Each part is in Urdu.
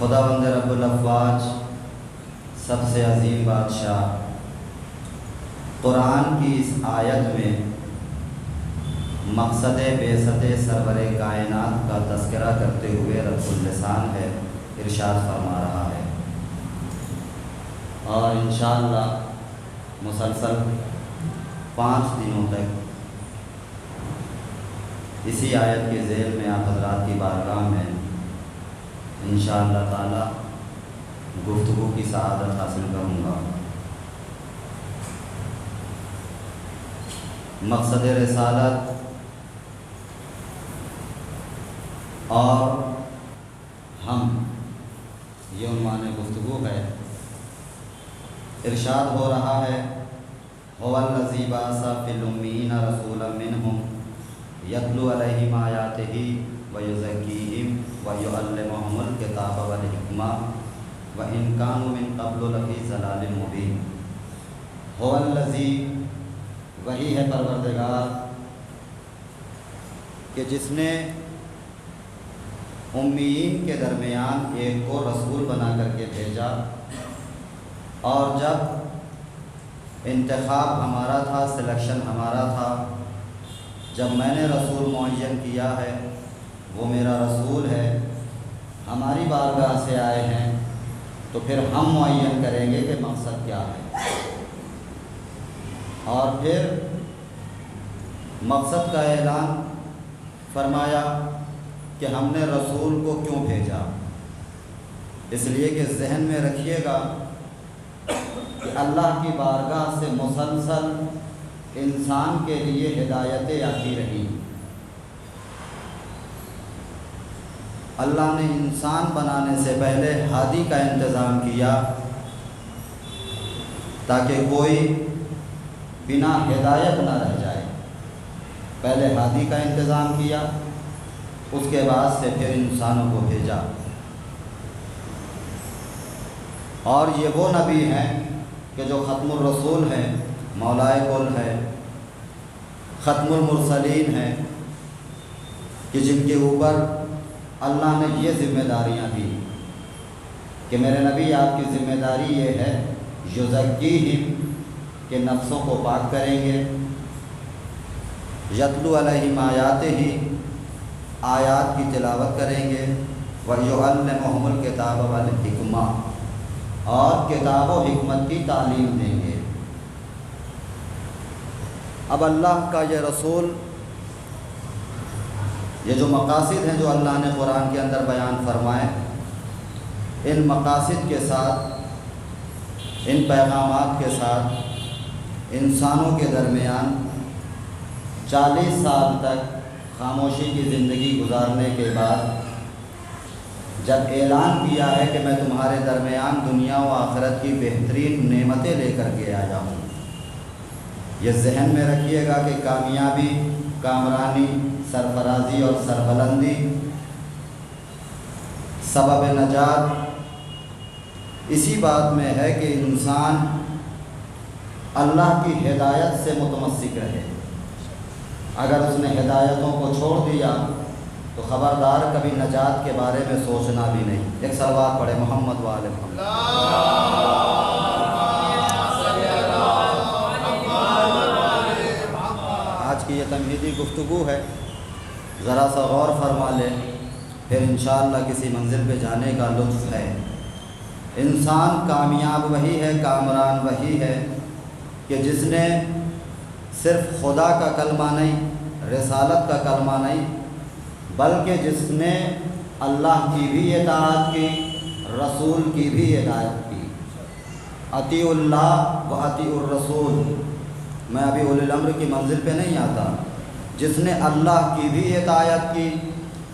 خداوند رب الافواج سب سے عظیم بادشاہ قرآن کی اس آیت میں مقصد بعثت سرور کائنات کا تذکرہ کرتے ہوئے رب اللسان ہے ارشاد فرما رہا ہے، اور انشاءاللہ مسلسل 5 دنوں تک اسی آیت کے ذیل میں آپ حضرات کی بارگاہ میں انشاءاللہ تعالی گفتگو کی سعادت حاصل کروں گا۔ مقصد رسالت اور ہم، یہ عنوان گفتگو ہے۔ ارشاد ہو رہا ہے هو الذی بعث فی الامیین رسولا منہم یتلو علیہم آیاتہ ویزکیہم ویعلمہم الکتاب والحکمہ وإن كانوا من قبل لفی ضلال مبین۔ هو الذی، وہی ہے پروردگار کہ جس نے امیین کے درمیان ایک کو رسول بنا کر کے بھیجا، اور جب انتخاب ہمارا تھا، سلیکشن ہمارا تھا، جب میں نے رسول معین کیا ہے، وہ میرا رسول ہے، ہماری بارگاہ سے آئے ہیں، تو پھر ہم معین کریں گے کہ مقصد کیا ہے، اور پھر مقصد کا اعلان فرمایا کہ ہم نے رسول کو کیوں بھیجا۔ اس لیے کہ ذہن میں رکھیے گا کہ اللہ کی بارگاہ سے مسلسل انسان کے لیے ہدایتیں آتی رہی۔ اللہ نے انسان بنانے سے پہلے ہادی کا انتظام کیا تاکہ کوئی بنا ہدایت نہ رہ جائے۔ پہلے ہادی کا انتظام کیا، اس کے بعد سے پھر انسانوں کو بھیجا، اور یہ وہ نبی ہیں کہ جو ختم الرسول ہیں، مولائے کل ہے، ختم المرسلین ہیں، کہ جن کے اوپر اللہ نے یہ ذمہ داریاں دی کہ میرے نبی آپ کی ذمہ داری یہ ہے یزکیہم، کہ نفسوں کو پاک کریں گے، یتلو علیہم آیاتہ، آیات کی تلاوت کریں گے، وَيُعَلِّمُهُمُ الْكِتَابَ وَالْحِکْمَةَ، اور کتاب و حکمت کی تعلیم دیں گے۔ اب اللہ کا یہ رسول، یہ جو مقاصد ہیں جو اللہ نے قرآن کے اندر بیان فرمائے، ان مقاصد کے ساتھ، ان پیغامات کے ساتھ انسانوں کے درمیان 40 سال تک خاموشی کی زندگی گزارنے کے بعد جب اعلان کیا ہے کہ میں تمہارے درمیان دنیا و آخرت کی بہترین نعمتیں لے کر کے آیا ہوں، یہ ذہن میں رکھیے گا کہ کامیابی، کامرانی، سرفرازی اور سربلندی، سبب نجات اسی بات میں ہے کہ انسان اللہ کی ہدایت سے متمسک رہے۔ اگر اس نے ہدایتوں کو چھوڑ دیا تو خبردار کبھی نجات کے بارے میں سوچنا بھی نہیں۔ ایک صلوات پڑھے محمد وآل محمد۔ آج کی یہ تمہیدی گفتگو ہے، ذرا سا غور فرما لیں، پھر انشاءاللہ کسی منزل پہ جانے کا لطف ہے۔ انسان کامیاب وہی ہے، کامران وہی ہے کہ جس نے صرف خدا کا کلمہ نہیں، رسالت کا کلمہ نہیں، بلکہ جس نے اللہ کی بھی اطاعت کی، رسول کی بھی ہدایت کی۔ اطیعوا اللہ و اطیعوا الرسول، میں ابھی اولی الامر کی منزل پہ نہیں آتا۔ جس نے اللہ کی بھی اطاعت کی،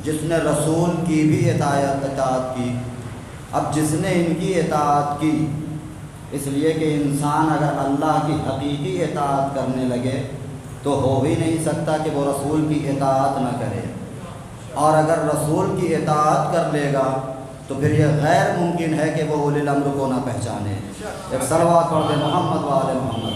جس نے رسول کی بھی اطاعت کی، اب جس نے ان کی اطاعت کی، اس لیے کہ انسان اگر اللہ کی حقیقی اطاعت کرنے لگے تو ہو بھی نہیں سکتا کہ وہ رسول کی اطاعت نہ کرے، اور اگر رسول کی اطاعت کر لے گا تو پھر یہ غیر ممکن ہے کہ وہ اولی الامر کو نہ پہچانے۔ ایک صلوات پڑھ دے محمد وآل محمد۔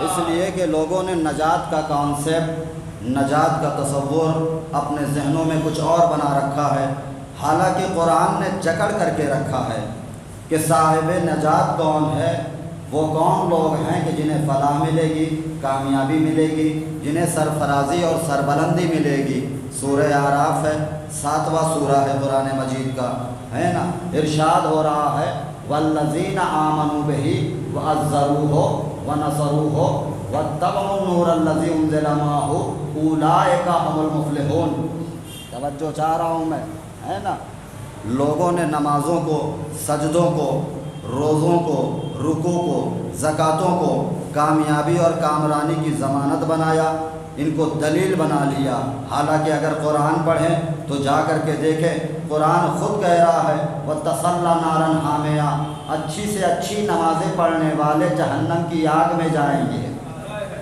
اس اس لیے کہ لوگوں نے نجات کا کانسیپٹ، نجات کا تصور اپنے ذہنوں میں کچھ اور بنا رکھا ہے، حالانکہ قرآن نے جکڑ کر کے رکھا ہے کہ صاحب نجات کون ہے، وہ کون لوگ ہیں کہ جنہیں فلاح ملے گی، کامیابی ملے گی، جنہیں سرفرازی اور سربلندی ملے گی۔ سورہ اعراف ہے، 7واں سورہ ہے قرآن مجید کا، ہے نا۔ ارشاد ہو رہا ہے والذین آمنوا بہ وعزروہ ونصروہ واتبعوا النور الذی انزل معہ اولئک هم المفلحون۔ توجہ چاہ رہا ہوں میں، ہے نا۔ لوگوں نے نمازوں کو، سجدوں کو، روزوں کو، رکوع کو، زکاتوں کو کامیابی اور کامرانی کی ضمانت بنایا، ان کو دلیل بنا لیا، حالانکہ اگر قرآن پڑھیں تو جا کر کے دیکھیں، قرآن خود کہہ رہا ہے وَتَصَلَّى نَارًا حَامِيًا، اچھی سے اچھی نمازیں پڑھنے والے جہنم کی آگ میں جائیں گے۔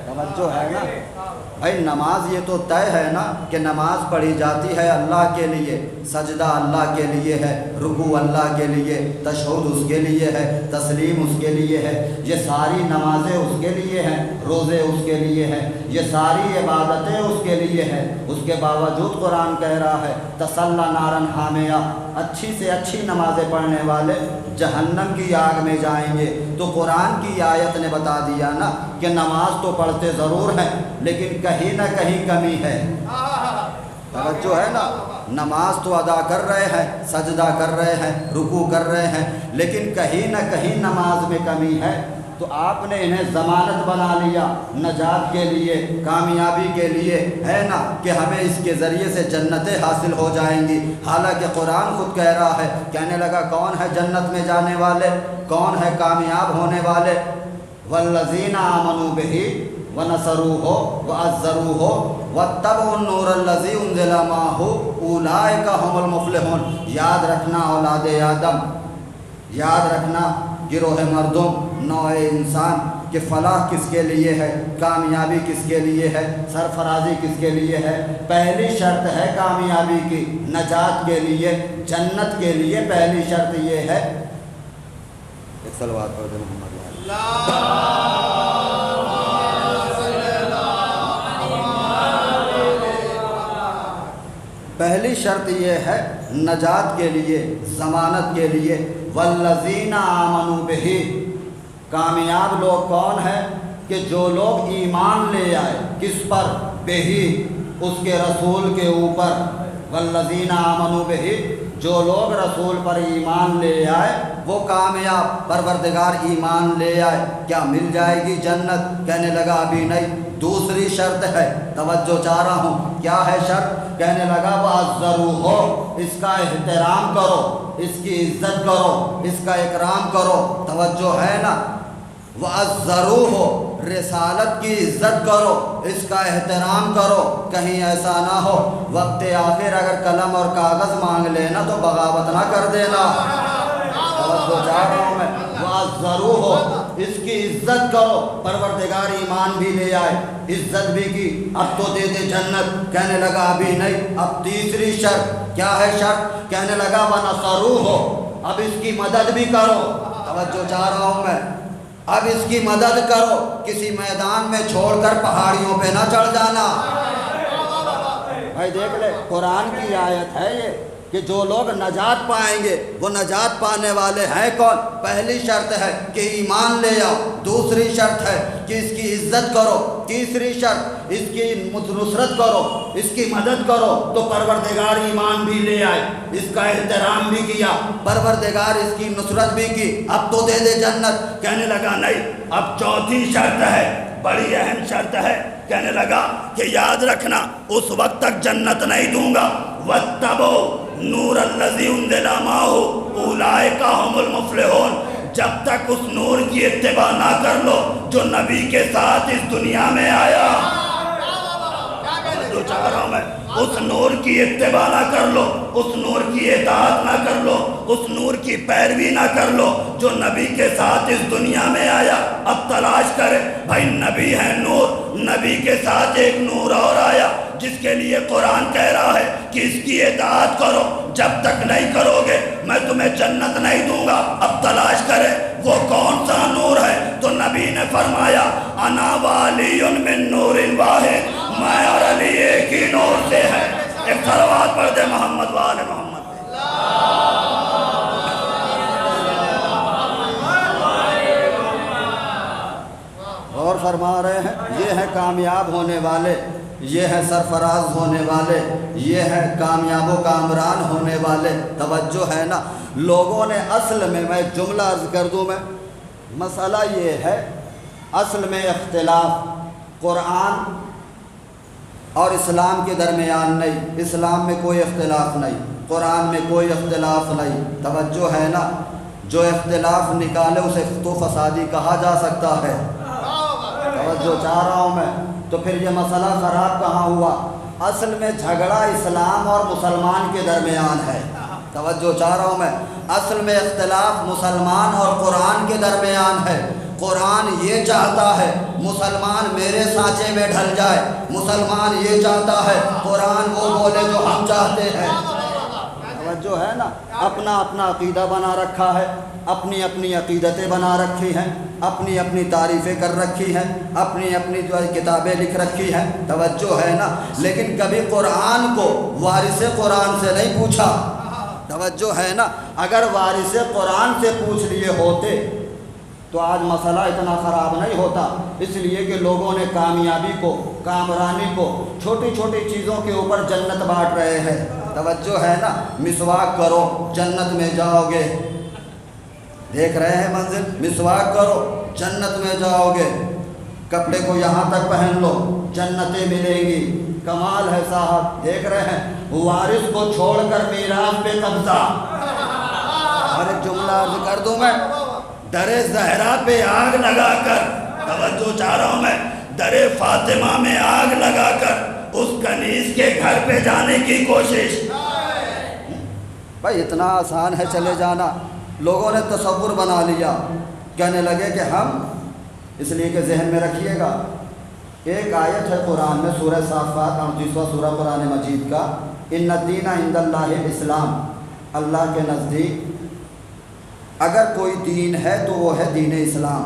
توجہ ہے نا بھائی، نماز یہ تو طے ہے نا کہ نماز پڑھی جاتی ہے اللہ کے لیے، سجدہ اللہ کے لیے ہے، رکوع اللہ کے لیے، تشہد اس کے لیے ہے، تسلیم اس کے لیے ہے، یہ ساری نمازیں اس کے لیے ہیں، روزے اس کے لیے ہیں، یہ ساری عبادتیں اس کے لیے ہیں۔ اس کے باوجود قرآن کہہ رہا ہے تَصَلَّى نَارًا حَامِيًا، اچھی سے اچھی نمازیں پڑھنے والے جہنم کی آگ میں جائیں گے۔ تو قرآن کی آیت نے بتا دیا نا کہ نماز تو پڑھتے ضرور ہیں لیکن کہیں نہ کہیں کمی ہے۔ توجہ ہے نا، نماز تو ادا کر رہے ہیں، سجدہ کر رہے ہیں، رکوع کر رہے ہیں، لیکن کہیں نہ کہیں نماز میں کمی ہے۔ تو آپ نے انہیں ضمانت بنا لیا نجات کے لیے، کامیابی کے لیے، ہے نا، کہ ہمیں اس کے ذریعے سے جنتیں حاصل ہو جائیں گی، حالانکہ قرآن خود کہہ رہا ہے، کہنے لگا کون ہے جنت میں جانے والے، کون ہے کامیاب ہونے والے؟ والذین آمنوا بہ ونصروہ وعزروہ واتبعوا النور الذی انزل معہ اولئک هم المفلحون۔ یاد رکھنا اولاد آدم، یاد رکھنا گروہ مردم، نوع انسان، کہ فلاح کس کے لیے ہے، کامیابی کس کے لیے ہے، سرفرازی کس کے لیے ہے۔ پہلی شرط ہے کامیابی کی، نجات کے لیے، جنت کے لیے پہلی شرط یہ ہے، ایک صلوات پڑھ دیں محمد پہلی شرط یہ ہے نجات کے لیے، ضمانت کے لیے۔ والذین آمنوا بہ، کامیاب لوگ کون ہیں کہ جو لوگ ایمان لے آئے، کس پر؟ بہی، اس کے رسول کے اوپر۔ والذین آمنوا بہ، جو لوگ رسول پر ایمان لے آئے وہ کامیاب۔ پروردگار ایمان لے آئے، کیا مل جائے گی جنت؟ کہنے لگا ابھی نہیں، دوسری شرط ہے، توجہ چاہ رہا ہوں، کیا ہے شرط؟ کہنے لگا وَعَزَّرُوهُ، اس کا احترام کرو، اس کی عزت کرو، اس کا اکرام کرو۔ توجہ ہے نا، وَعَزَّرُوهُ، رسالت کی عزت کرو، اس کا احترام کرو، کہیں ایسا نہ ہو وقت آخر اگر قلم اور کاغذ مانگ لینا تو بغاوت نہ کر دینا۔ توجہ چاہ رہا ہوں میں، وَعَزَّرُوهُ، اس کی عزت کرو۔ پروردگار ایمان بھی لے آئے، عزت بھی کی، اب تو دے دے جنت۔ کہنے لگا ابھی نہیں، اب تیسری شرط، کیا ہے شرط؟ کہنے لگا وَنَصَرُوهُ، اب اس کی مدد بھی کرو۔ توجہ چاہ رہا ہوں میں، اب اس کی مدد کرو، کسی میدان میں چھوڑ کر پہاڑیوں پہ نہ چڑھ جانا۔ بھائی دیکھ لے، قرآن کی آیت ہے یہ کہ جو لوگ نجات پائیں گے وہ نجات پانے والے ہیں کون؟ پہلی شرط ہے کہ ایمان لے آؤ، دوسری شرط ہے کہ اس کی عزت کرو، تیسری شرط اس کی نصرت کرو، اس کی مدد کرو۔ تو پروردگار ایمان بھی لے آئے، اس کا احترام بھی کیا، پروردگار اس کی نصرت بھی کی، اب تو دے دے جنت۔ کہنے لگا نہیں، اب چوتھی شرط ہے، بڑی اہم شرط ہے۔ کہنے لگا کہ یاد رکھنا اس وقت تک جنت نہیں دوں گا، وَاتَّبَعُوا نور الذی انزل معہ اولئک هم المفلحون، جب تک اس نور کی اتباع نہ کر لو جو نبی کے ساتھ اس دنیا میں آیا۔ جو چاہ رہا ہوں میں، اس نور کی اتباع نہ کر لو، اس نور کی اطاعت نہ کر لو، اس نور کی پیروی نہ کر لو جو نبی کے ساتھ اس دنیا میں آیا۔ اب تلاش کرے بھائی، نبی ہے نور، نبی کے ساتھ ایک نور اور آیا جس کے لیے قرآن کہہ رہا ہے کہ اس کی اطاعت کرو، جب تک نہیں کرو گے میں تمہیں جنت نہیں دوں گا۔ اب تلاش کرے وہ کون سا نور ہے، تو نبی نے فرمایا انا والی من نور واحد، میں اور علی ایک ہی نور سے ہے۔ ایک صلوات پڑھ دے محمد وآل محمد۔ اور فرما رہے ہیں یہ ہے کامیاب ہونے والے، یہ ہے سرفراز ہونے والے، یہ ہے کامیاب و کامران ہونے والے۔ توجہ ہے نا، لوگوں نے اصل میں ایک جملہ عرض کر دوں میں، مسئلہ یہ ہے اصل میں اختلاف قرآن اور اسلام کے درمیان نہیں، اسلام میں کوئی اختلاف نہیں، قرآن میں کوئی اختلاف نہیں۔ توجہ ہے نا، جو اختلاف نکالے اسے تو فسادی کہا جا سکتا ہے۔ توجہ چاہ رہا ہوں میں، تو پھر یہ مسئلہ خراب کہاں ہوا؟ اصل میں جھگڑا اسلام اور مسلمان کے درمیان ہے۔ توجہ چاہ رہا ہوں میں، اصل میں اختلاف مسلمان اور قرآن کے درمیان ہے۔ قرآن یہ چاہتا ہے مسلمان میرے سانچے میں ڈھل جائے، مسلمان یہ چاہتا ہے قرآن وہ بولے جو ہم چاہتے ہیں۔ توجہ ہے نا، اپنا اپنا عقیدہ بنا رکھا ہے، اپنی اپنی عقیدتیں بنا رکھی ہیں، اپنی اپنی تعریفیں کر رکھی ہیں، اپنی اپنی جو کتابیں لکھ رکھی ہیں۔ توجہ ہے نا، لیکن کبھی قرآن کو وارث قرآن سے نہیں پوچھا۔ توجہ ہے نا، اگر وارث قرآن سے پوچھ لیے ہوتے تو آج مسئلہ اتنا خراب نہیں ہوتا، اس لیے کہ لوگوں نے کامیابی کو، کامرانی کو چھوٹی چھوٹی چیزوں کے اوپر جنت بانٹ رہے ہیں۔ توجہ ہے نا، مسواک کرو جنت میں جاؤ گے، دیکھ رہے ہیں منزل، مسواک کرو جنت میں جاؤ گے، کپڑے کو یہاں تک پہن لو جنتیں ملیں گی۔ کمال ہے صاحب، دیکھ رہے ہیں وارث کو چھوڑ کر میراث پہ قبضہ۔ اور ایک جملہ عرض کر دوں میں، در زہرا پہ آگ لگا کر، توجہ چاہ رہا ہوں میں، در فاطمہ میں آگ لگا کر اس کنیز کے گھر پہ جانے کی کوشش۔ بھائی اتنا آسان ہے چلے جانا، لوگوں نے تصور بنا لیا، کہنے لگے کہ ہم، اس لیے کہ ذہن میں رکھیے گا، ایک آیت ہے قرآن میں سورہ صافات 38واں سورہ قرآن مجید کا، ان الدین عند اللہ الاسلام، اللہ کے نزدیک اگر کوئی دین ہے تو وہ ہے دین اسلام۔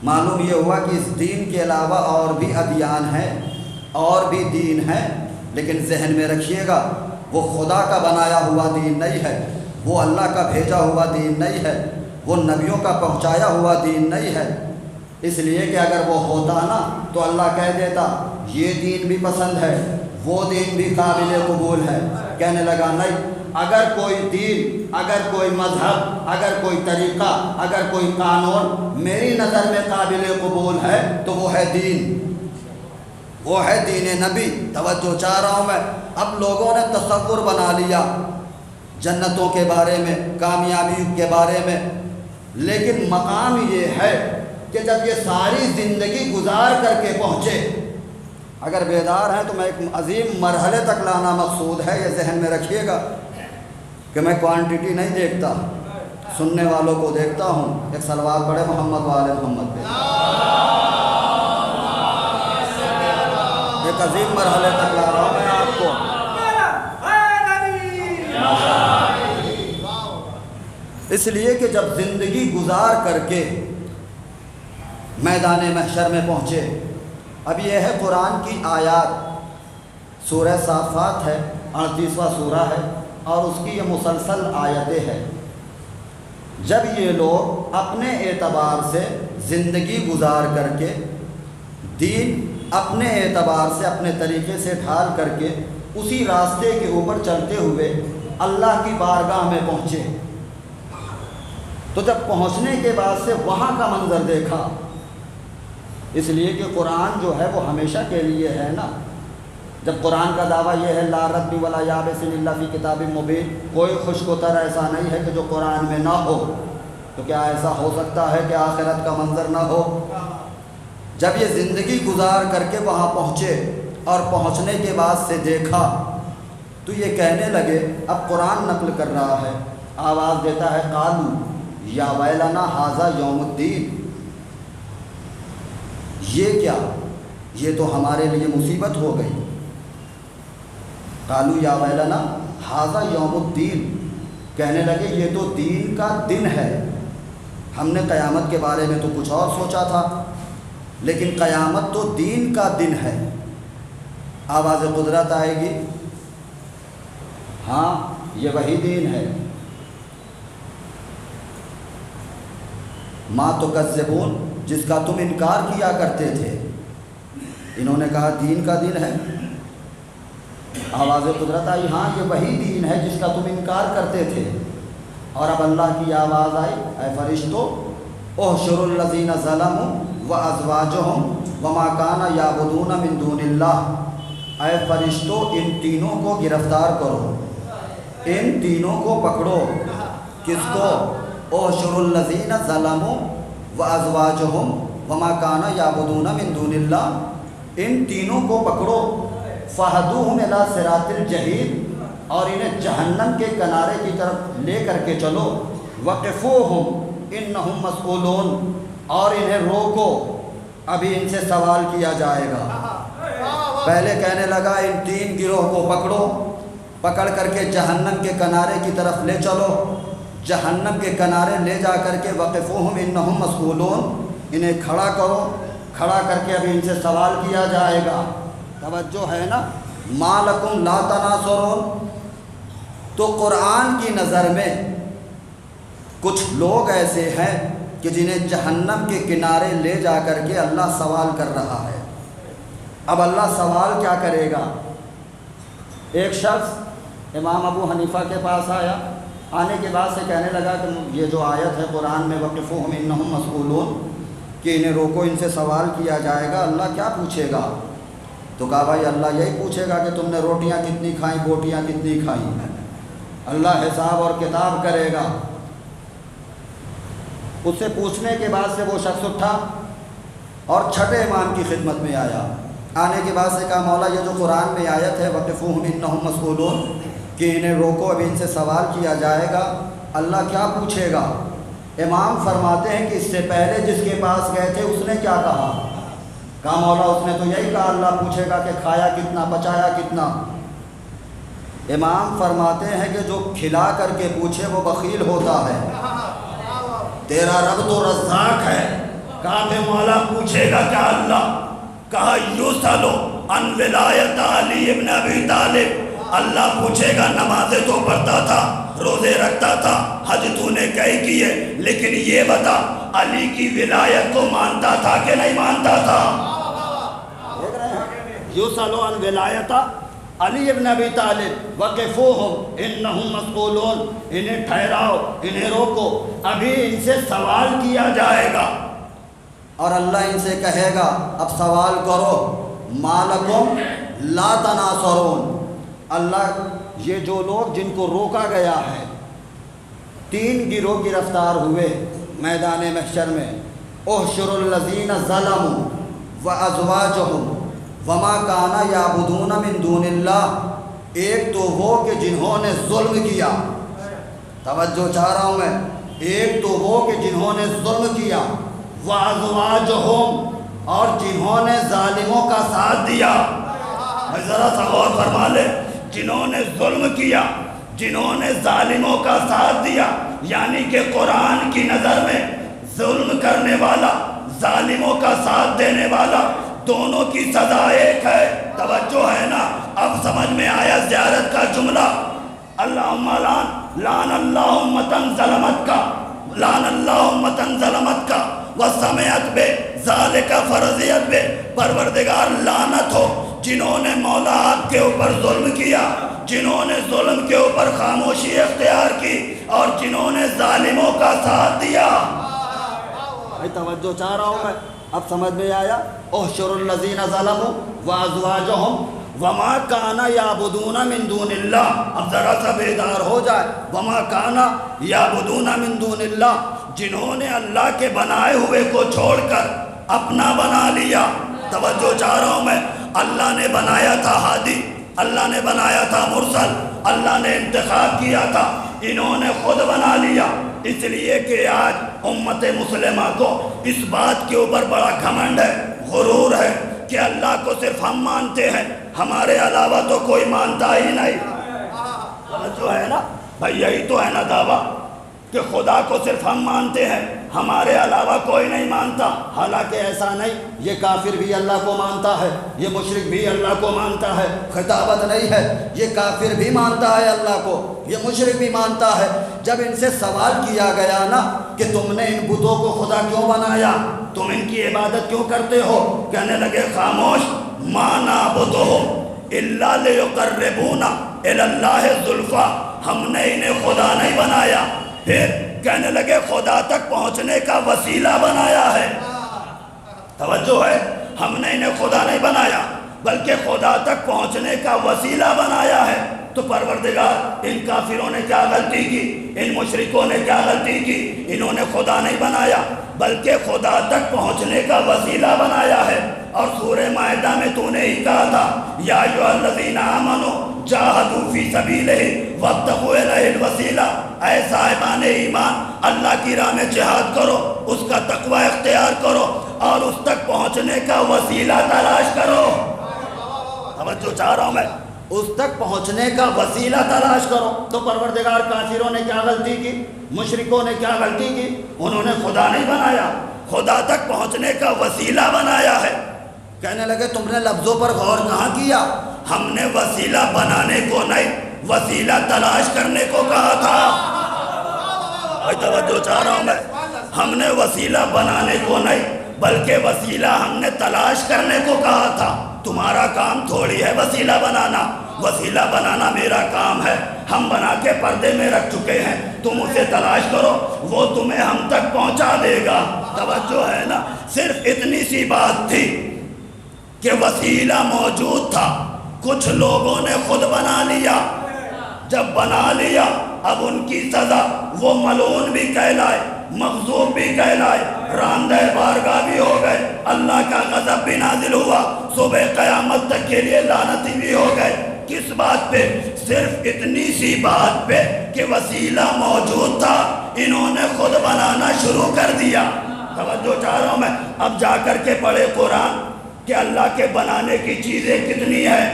معلوم یہ ہوا کہ اس دین کے علاوہ اور بھی ادیان ہیں، اور بھی دین ہیں، لیکن ذہن میں رکھیے گا وہ خدا کا بنایا ہوا دین نہیں ہے، وہ اللہ کا بھیجا ہوا دین نہیں ہے، وہ نبیوں کا پہنچایا ہوا دین نہیں ہے۔ اس لیے کہ اگر وہ ہوتا نا تو اللہ کہہ دیتا یہ دین بھی پسند ہے، وہ دین بھی قابل قبول ہے۔ کہنے لگا نہیں، اگر کوئی دین، اگر کوئی مذہب، اگر کوئی طریقہ، اگر کوئی قانون میری نظر میں قابل قبول ہے تو وہ ہے دین، وہ ہے دین نبی۔ توجہ چاہ رہا ہوں میں، اب لوگوں نے تصور بنا لیا جنتوں کے بارے میں، کامیابی کے بارے میں، لیکن مقام یہ ہے کہ جب یہ ساری زندگی گزار کر کے پہنچے، اگر بیدار ہیں تو میں ایک عظیم مرحلے تک لانا مقصود ہے، یہ ذہن میں رکھیے گا کہ میں کوانٹٹی نہیں دیکھتا، سننے والوں کو دیکھتا ہوں۔ ایک صلوات پڑھے محمد وآل محمد پہ۔ ایک عظیم مرحلے تک لا رہا ہوں میں آپ کو۔ اس لیے کہ جب زندگی گزار کر کے میدان محشر میں پہنچے، اب یہ ہے قرآن کی آیات، سورہ صافات ہے، 38واں سورہ ہے، اور اس کی یہ مسلسل آیتیں ہیں۔ جب یہ لوگ اپنے اعتبار سے زندگی گزار کر کے، دین اپنے اعتبار سے، اپنے طریقے سے ڈھال کر کے، اسی راستے کے اوپر چلتے ہوئے اللہ کی بارگاہ میں پہنچے، تو جب پہنچنے کے بعد سے وہاں کا منظر دیکھا، اس لیے کہ قرآن جو ہے وہ ہمیشہ کے لیے ہے نا۔ جب قرآن کا دعویٰ یہ ہے لا رتب ولا یابس الا فی کتاب مبین، کوئی خشک و تر ایسا نہیں ہے کہ جو قرآن میں نہ ہو، تو کیا ایسا ہو سکتا ہے کہ آخرت کا منظر نہ ہو؟ جب یہ زندگی گزار کر کے وہاں پہنچے اور پہنچنے کے بعد سے دیکھا، تو یہ کہنے لگے، اب قرآن نقل کر رہا ہے، آواز دیتا ہے قالو یا ویلنا ھذا یوم الدین، یہ کیا، یہ تو ہمارے لیے مصیبت ہو گئی۔ قالو یا ویلنا ھذا یوم الدین، کہنے لگے یہ تو دین کا دن ہے، ہم نے قیامت کے بارے میں تو کچھ اور سوچا تھا، لیکن قیامت تو دین کا دن ہے۔ آواز قدرت آئے گی، ہاں یہ وہی دین ہے۔ ما تکذبون، جس کا تم انکار کیا کرتے تھے، انہوں نے کہا دین کا دن ہے۔ آواز قدرت آئی، ہاں یہ وہی دین ہے جس کا تم انکار کرتے تھے۔ اور اب اللہ کی آواز آئی، اے فرشتو احشروا الذین ظلموا وازواجہم وما کان یعبدون من دون اللہ۔ اے فرشتو ان تینوں کو گرفتار کرو، ان تینوں کو پکڑو۔ کس کو؟ احشروا الذین ظلموا وازواجہم وما کان یعبدون من دون اللہ، ان تینوں کو پکڑو۔ فہدوہم الی صراط الجحیم، اور انہیں جہنم کے کنارے کی طرف لے کر کے چلو۔ وقفوہم انہم مسئولون، اور انہیں روکو، ابھی ان سے سوال کیا جائے گا۔ پہلے کہنے لگا ان تین گروہ کو پکڑو، پکڑ کر کے جہنم کے کنارے کی طرف لے چلو، جہنم کے کنارے لے جا کر کے وقفوہم انہم مسئولون، انہیں کھڑا کرو، کھڑا کر کے ابھی ان سے سوال کیا جائے گا۔ توجہ ہے نا؟ ما لکم لا تناصرون۔ تو قرآن کی نظر میں کچھ لوگ ایسے ہیں کہ جنہیں جہنم کے کنارے لے جا کر کے اللہ سوال کر رہا ہے۔ اب اللہ سوال کیا کرے گا؟ ایک شخص امام ابو حنیفہ کے پاس آیا، آنے کے بعد سے کہنے لگا کہ یہ جو آیت ہے قرآن میں وقفوہم انہم مسئولون، کہ انہیں روکو، ان سے سوال کیا جائے گا، اللہ کیا پوچھے گا؟ تو کہا بھائی اللہ یہی پوچھے گا کہ تم نے روٹیاں کتنی کھائیں، بوٹیاں کتنی کھائیں۔ اللہ حساب اور کتاب کرے گا۔ اس سے پوچھنے کے بعد سے وہ شخص اٹھا اور چھٹے امام کی خدمت میں آیا۔ آنے کے بعد سے کہا مولا یہ جو قرآن میں آیت ہے وقفوہم انہم مسئولون، کہ انہیں روکو، ابھی ان سے سوال کیا جائے گا، اللہ کیا پوچھے گا؟ امام فرماتے ہیں کہ اس سے پہلے جس کے پاس گئے تھے اس نے کیا کہا؟ کہا مولا اس نے تو یہی کہا اللہ پوچھے گا کہ کھایا کتنا، بچایا کتنا۔ امام فرماتے ہیں کہ جو کھلا کر کے پوچھے وہ بخیل ہوتا ہے۔ تیرا رب تو رزاق ہے۔ کہا کہ مولا پوچھے گا کیا اللہ؟ کہا یسألو عن ولایت علی ابن ابی طالب، اللہ پوچھے گا نمازیں تو پڑھتا تھا، روزے رکھتا تھا، حج تو نے کئی کیے، لیکن یہ بتا علی کی ولایت کو مانتا تھا کہ نہیں مانتا تھا؟ دیکھ رہے ہیں، یسألو عن ولایت علی ابن ابی طالب وقفوہم انہم مسئولون، انہیں ٹھہراؤ، انہیں روکو، ابھی ان سے سوال کیا جائے گا۔ اور اللہ ان سے کہے گا اب سوال کرو، ما لکم لا تناصرون۔ اللہ یہ جو لوگ جن کو روکا گیا ہے، تین گروہ گرفتار ہوئے میدان محشر میں، احشروا الذین ظلموا وازواجہم وما کان یعبدون من دون اللہ۔ ایک تو وہ کہ جنہوں نے ظلم کیا، توجہ چاہ رہا ہوں میں، ایک تو وہ کہ جنہوں نے ظلم کیا، وازواجہم، اور جنہوں نے ظالموں کا ساتھ دیا۔ ذرا سا غور فرما لے، جنہوں نے ظلم کیا، جنہوں نے ظالموں کا ساتھ دیا، یعنی کہ قرآن کی نظر میں ظلم کرنے والا، ظالموں کا ساتھ دینے والا، دونوں کی سزا ایک ہے۔ توجہ ہے نا؟ اب سمجھ میں آیا زیارت کا جملہ، اللہم لعن اللہ امتن ظلمت کا، لعن اللہ امتن ظلمت کا وسمعت بے ذالک فرضیت بے، پروردگار لعنت ہو جنہوں نے مولا آپ کے اوپر ظلم کیا، جنہوں نے ظلم کے اوپر خاموشی اختیار کی، اور جنہوں نے ظالموں کا ساتھ دیا۔ توجہ چاہ رہا ہوں میں، اب سمجھ میں آیا؟ احشروا الذین ظلموا وازواجہم وما کان یعبدون من دون اللہ۔ اب ذرا سا بیدار ہو جائے، وما کان یعبدون من دون اللہ، جنہوں نے اللہ کے بنائے ہوئے کو چھوڑ کر اپنا بنا لیا۔ توجہ چاہ رہا ہوں میں، اللہ نے بنایا تھا ہادی، اللہ نے بنایا تھا مرسل، اللہ نے انتخاب کیا تھا، انہوں نے خود بنا لیا۔ اس لیے کہ آج امت مسلمہ کو اس بات کے اوپر بڑا گھمنڈ ہے، غرور ہے کہ اللہ کو صرف ہم مانتے ہیں، ہمارے علاوہ تو کوئی مانتا ہی نہیں۔ جو ہے نا بھائی، یہی تو ہے نا دعویٰ کہ خدا کو صرف ہم مانتے ہیں، ہمارے علاوہ کوئی نہیں مانتا، حالانکہ ایسا نہیں، یہ کافر بھی اللہ کو مانتا ہے، یہ مشرک بھی اللہ کو مانتا ہے۔ خطابت نہیں ہے، یہ کافر بھی مانتا ہے اللہ کو، یہ مشرک بھی مانتا ہے۔ جب ان سے سوال کیا گیا نا کہ تم نے ان بتوں کو خدا کیوں بنایا، تم ان کی عبادت کیوں کرتے ہو، کہنے لگے خاموش، ما نعبدہم الا لیقربونا الی اللہ زلفیٰ، ہم نے انہیں خدا نہیں بنایا۔ پھر کہنے لگے خدا تک پہنچنے کا وسیلہ بنایا ہے۔ توجہ ہے، ہم نے انہیں خدا نہیں بنایا بلکہ خدا تک پہنچنے کا وسیلہ بنایا ہے۔ تو پروردگار، ان کافروں نے کیا غلطی کی، ان مشرکوں نے کیا غلطی کی؟ انہوں نے خدا نہیں بنایا بلکہ خدا تک پہنچنے کا وسیلہ بنایا ہے۔ اور سورہ مائدہ میں تو نے ہی کہا تھا، یا ایھا الذین آمنوا جاہدوا فی سبیلہ وابتغوا الیہ الوسیلہ، اے صاحبان ایمان، اللہ کی راہ میں جہاد کرو، اس کا تقوی اختیار کرو اور اس تک پہنچنے کا وسیلہ تلاش کرو۔ توجہ چاہ رہا ہوں میں، اس تک پہنچنے کا وسیلہ تلاش کرو۔ تو پروردگار، کافروں نے کیا غلطی کی، مشرکوں نے کیا غلطی کی؟ انہوں نے خدا نہیں بنایا، خدا تک پہنچنے کا وسیلہ بنایا ہے۔ کہنے لگے تم نے لفظوں پر غور کہاں کیا؟ ہم نے وسیلہ بنانے کو نہیں، وسیلہ تلاش کرنے کو کہا تھا۔ توجہ چاہ رہا ہوں میں، ہم نے وسیلہ بنانے کو نہیں بلکہ وسیلہ ہم نے تلاش کرنے کو کہا تھا۔ تمہارا کام تھوڑی ہے وسیلہ بنانا، وسیلہ بنانا میرا کام ہے، ہم بنا کے پردے میں رکھ چکے ہیں، تم اسے تلاش کرو، وہ تمہیں ہم تک پہنچا دے گا۔ توجہ ہے نا، صرف اتنی سی بات تھی کہ وسیلہ موجود تھا، کچھ لوگوں نے خود بنا لیا۔ جب بنا لیا، اب ان کی سزا، وہ ملعون بھی کہلائے، مغضوب بھی کہلائے، راندہ بارگاہ بھی ہو گئے، اللہ کا غضب بھی نازل ہوا، صبح قیامت تک کے لیے لعنتی بھی ہو گئے۔ کس بات پہ؟ صرف اتنی سی بات پہ کہ وسیلہ موجود تھا، انہوں نے خود بنانا شروع کر دیا۔ توجہ چاہ رہا ہوں میں، اب جا کر کے پڑھے قرآن کہ اللہ کے بنانے کی چیزیں کتنی ہیں۔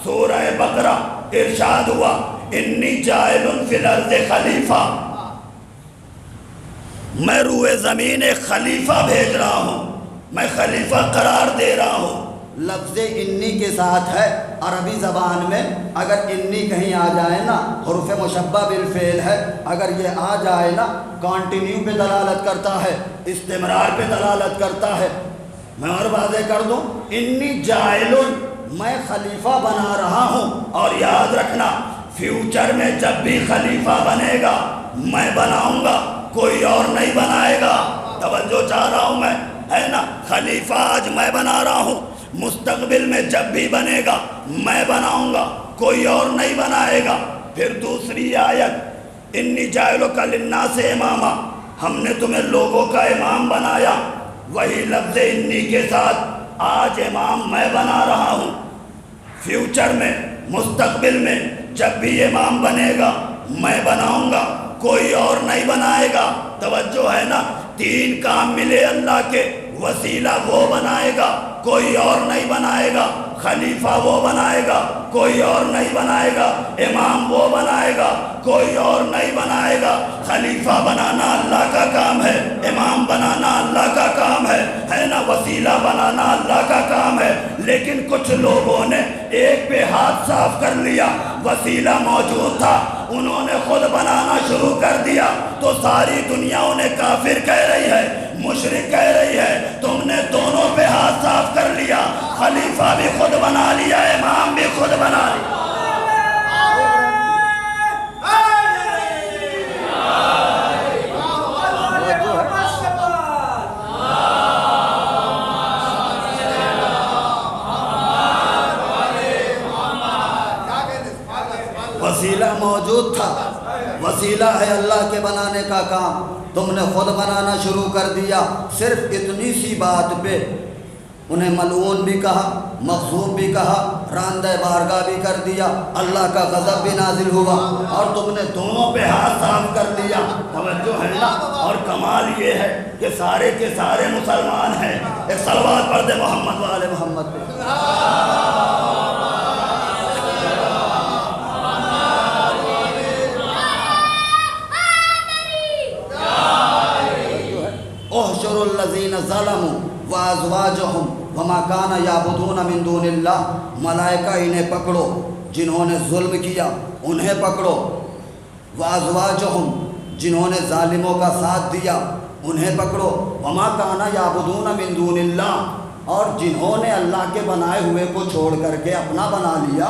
سورہ بقرہ ارشاد ہوا، انی جاعل فی الارض خلیفہ، میں روئے زمین ایک خلیفہ بھیج رہا ہوں، میں خلیفہ قرار دے رہا ہوں۔ لفظ انی کے ساتھ ہے، عربی زبان میں اگر انی کہیں آ جائے نا، حرف مشبہ بالفعل ہے، اگر یہ آ جائے نا، کانٹینیو پہ دلالت کرتا ہے، استمرار پہ دلالت کرتا ہے۔ میں اور واضح کر دوں، انی جاعل، میں خلیفہ بنا رہا ہوں، اور یاد رکھنا فیوچر میں جب بھی خلیفہ بنے گا میں بناؤں گا، کوئی اور نہیں بنائے گا۔ توجہ چاہ رہا ہوں میں، ہے نا، خلیفہ آج میں بنا رہا ہوں، مستقبل میں جب بھی بنے گا میں بناؤں گا، کوئی اور نہیں بنائے گا۔ پھر دوسری آیت، انی جاعلک للناس اماما، ہم نے تمہیں لوگوں کا امام بنایا، وہی لفظ انی کے ساتھ آج امام میں بنا رہا ہوں، فیوچر میں، مستقبل میں جب بھی امام بنے گا میں بناؤں گا، کوئی اور نہیں بنائے گا۔ توجہ ہے نا، تین کام ملے اللہ کے، وسیلہ وہ بنائے گا، کوئی اور نہیں بنائے گا، خلیفہ وہ بنائے گا، کوئی اور نہیں بنائے گا، امام وہ بنائے گا، کوئی اور نہیں بنائے گا۔ خلیفہ بنانا اللہ کا کام ہے، امام بنانا اللہ کا کام ہے نا، وسیلہ بنانا اللہ کا کام ہے۔ لیکن کچھ لوگوں نے ایک پہ ہاتھ صاف کر لیا، وسیلہ موجود تھا، انہوں نے خود بنانا شروع کر دیا، تو ساری دنیا انہیں کافر کہہ رہی ہے، مشرک کہہ رہی ہے۔ تم نے دونوں پہ ہاتھ صاف کر لیا، خلیفہ بھی خود بنا لیا، امام بھی خود بنا لیا۔ وسیلہ موجود تھا، وسیلہ ہے اللہ کے بنانے کا کام، تم نے خود بنانا شروع کر دیا۔ صرف اتنی سی بات پہ انہیں ملعون بھی کہا، مغضوب بھی کہا، راندہ بارگاہ بھی کر دیا، اللہ کا غضب بھی نازل ہوا، اور تم نے دونوں پہ ہاتھ صاف کر دیا۔ توجہ ہے نا، اور کمال یہ ہے کہ سارے کے سارے مسلمان ہیں۔ ایک صلوات پڑھ دے محمد والے محمد پہ۔ ظلموا وازواجهم وما كان يعبدون من دون اللہ، ملائکہ انہیں پکڑو جنہوں نے ظلم کیا انہیں پکڑو، وازواجهم جنہوں نے ظالموں کا ساتھ دیا انہیں پکڑو، وما كان يعبدون من دون اللہ اور جنہوں نے اللہ کے بنائے ہوئے کو چھوڑ کر کے اپنا بنا لیا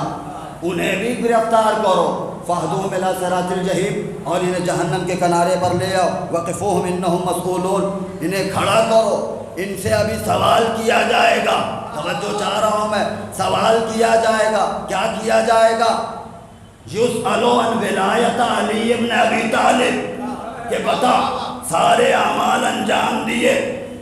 انہیں بھی گرفتار کرو، فاہدوہم الی صراط الجحیم اور انہیں جہنم کے کنارے پر لے آؤ، وقفوہم انہم مسئولون انہیں کھڑا کرو، ان سے ابھی سوال کیا جائے گا، توجہ چاہ رہا ہوں میں، سوال کیا جائے گا، کیا کیا جائے گا؟ یسألو عن ولایت علی ابن ابی طالب کہ بتا سارے اعمال انجام دیے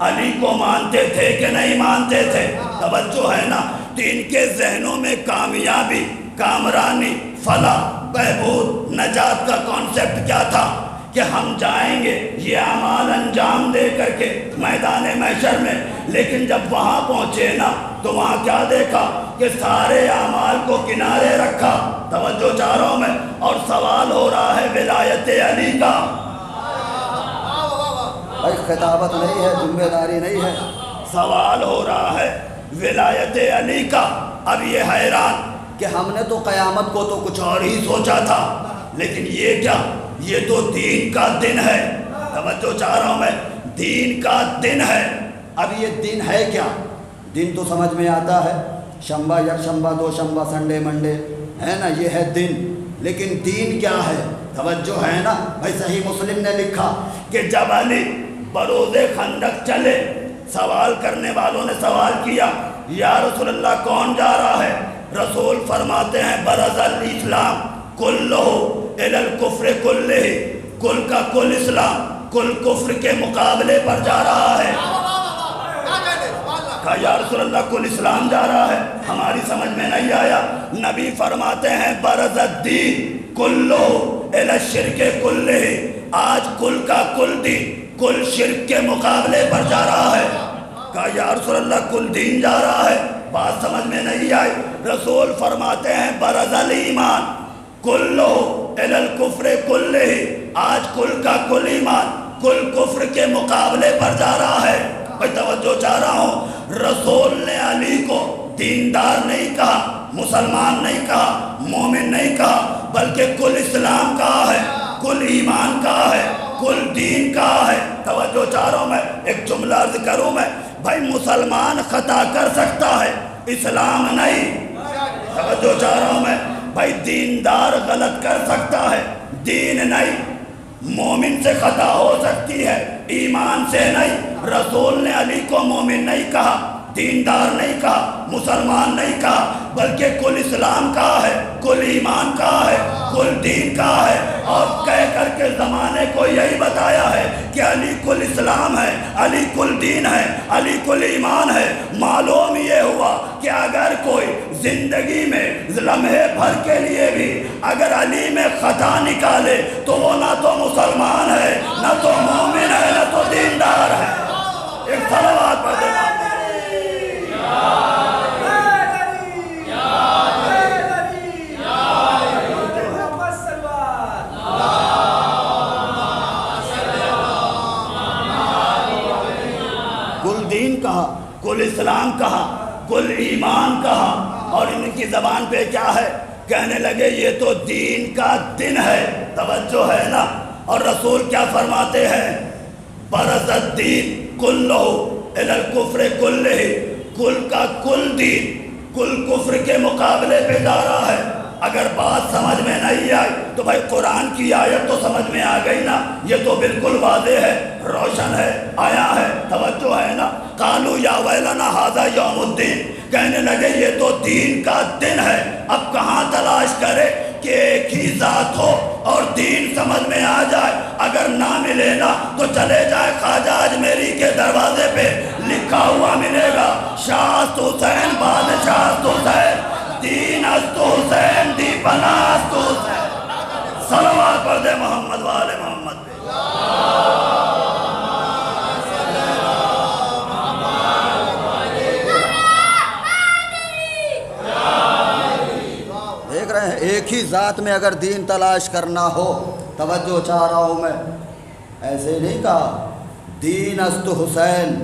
علی کو مانتے تھے کہ نہیں مانتے تھے؟ توجہ ہے نا، تو ان کے ذہنوں میں کامیابی، کامرانی، فلاح، بہبود، نجات کا کانسیپٹ کیا تھا کہ ہم جائیں گے یہ اعمال انجام دے کر کے میدان محشر میں، لیکن جب وہاں پہنچے نا تو وہاں کیا دیکھا کہ سارے اعمال کو کنارے رکھا، توجہ چاہ رہا ہوں میں، اور سوال ہو رہا ہے ولایت علی کا۔ بھائی خطابت نہیں ہے، ذمہ داری نہیں ہے، سوال ہو رہا ہے ولایت علی کا۔ اب یہ حیران کہ ہم نے تو قیامت کو تو کچھ اور ہی سوچا تھا، لیکن یہ کیا، یہ تو دین کا دن ہے، توجہ چاہ رہا ہوں میں، دین کا دن ہے۔ اب یہ دن ہے کیا؟ دن تو سمجھ میں آتا ہے، شنبہ، یک شنبہ، دو شنبہ، سنڈے، منڈے، ہے نا، یہ ہے دن، لیکن دین کیا ہے؟ توجہ ہے نا بھائی، صحیح مسلم نے لکھا کہ جب علی بروز خندق چلے، سوال کرنے والوں نے سوال کیا یا رسول اللہ کون جا رہا ہے؟ رسول فرماتے ہیں برز الاسلام کلہ الی الکفر کلہ، کل کا کل اسلام کل کفر کے مقابلے پر جا رہا ہے۔ کہا یا رسول اللہ کل اسلام جا رہا ہے، ہماری سمجھ میں نہیں آیا۔ نبی فرماتے ہیں برز الدین کلہ الی الشرک کلہ، آج کل کا کل دین کل شرک کے مقابلے پر جا رہا ہے۔ کہا یا رسول اللہ کل دین جا رہا ہے، بات سمجھ میں نہیں آئی۔ رسول فرماتے ہیں برز الایمان کلہ الی الکفر کلہ، آج کل کا کل ایمان کل کفر کے مقابلے پر جا رہا ہے۔ بھائی توجہ چاہ رہا ہوں، رسول نے علی کو دیندار نہیں کہا، مسلمان نہیں کہا، مومن نہیں کہا، بلکہ کل اسلام کہا ہے، کل ایمان کہا ہے، کل دین کہا ہے۔ توجہ چاہ رہا ہوں میں، ایک جملہ عرض کروں میں، بھائی مسلمان خطا کر سکتا ہے، اسلام نہیں۔ توجہ چاہ رہا ہوں میں، بھائی دیندار غلط کر سکتا ہے، دین نہیں۔ مومن سے خطا ہو سکتی ہے، ایمان سے نہیں۔ رسول نے علی کو مومن نہیں کہا، دیندار نہیں کہا، مسلمان نہیں کہا، بلکہ کل اسلام کہا ہے، کل ایمان کہا ہے، کل دین کہا ہے، اور کہہ کر کے زمانے کو یہی بتایا ہے کہ علی کل اسلام ہے، علی کل دین ہے، علی کل ایمان ہے۔ معلوم یہ ہوا کہ اگر کوئی زندگی میں لمحے بھر کے لیے بھی اگر علی میں خطا نکالے تو وہ نہ تو مسلمان ہے، نہ تو مومن ہے، نہ تو دیندار ہے۔ ایک صلوات پڑھ دیں۔ کل دین کہا، کل اسلام کہا، کل ایمان کہا، اور ان کی زبان پہ کیا ہے؟ کہنے لگے یہ تو دین کا دن ہے، توجہ ہے نا۔ اور رسول کیا فرماتے ہیں؟ برز الدین کلہ الی الکفر کلہ، کل کا کل دین کل کفر کے مقابلے پہ جا رہا ہے۔ اگر بات سمجھ میں نہیں آئی تو بھائی قرآن کی آیت تو سمجھ میں آ گئی نا، یہ تو بالکل واضح ہے، روشن ہے، آیا ہے، توجہ ہے نا۔ قالوا یا ویلنا ھذا یوم الدین، کہنے لگے یہ تو دین کا دن ہے۔ اب کہاں تلاش کرے کہ ایک ہی ذات ہو اور دین سمجھ میں آ جائے؟ اگر نہ ملے نا تو چلے جائے خواجہ اجمیری کے دروازے پہ، لکھا ہوا ملے گا شاست حسین بادشاہ حسین، دین است حسین دی پناہ است حسین۔ صلوات پڑھ دے محمد والے محمد پہ۔ دیکھ رہے ہیں، ایک ہی ذات میں اگر دین تلاش کرنا ہو، توجہ چاہ رہا ہوں میں، ایسے نہیں کہا دین است حسین،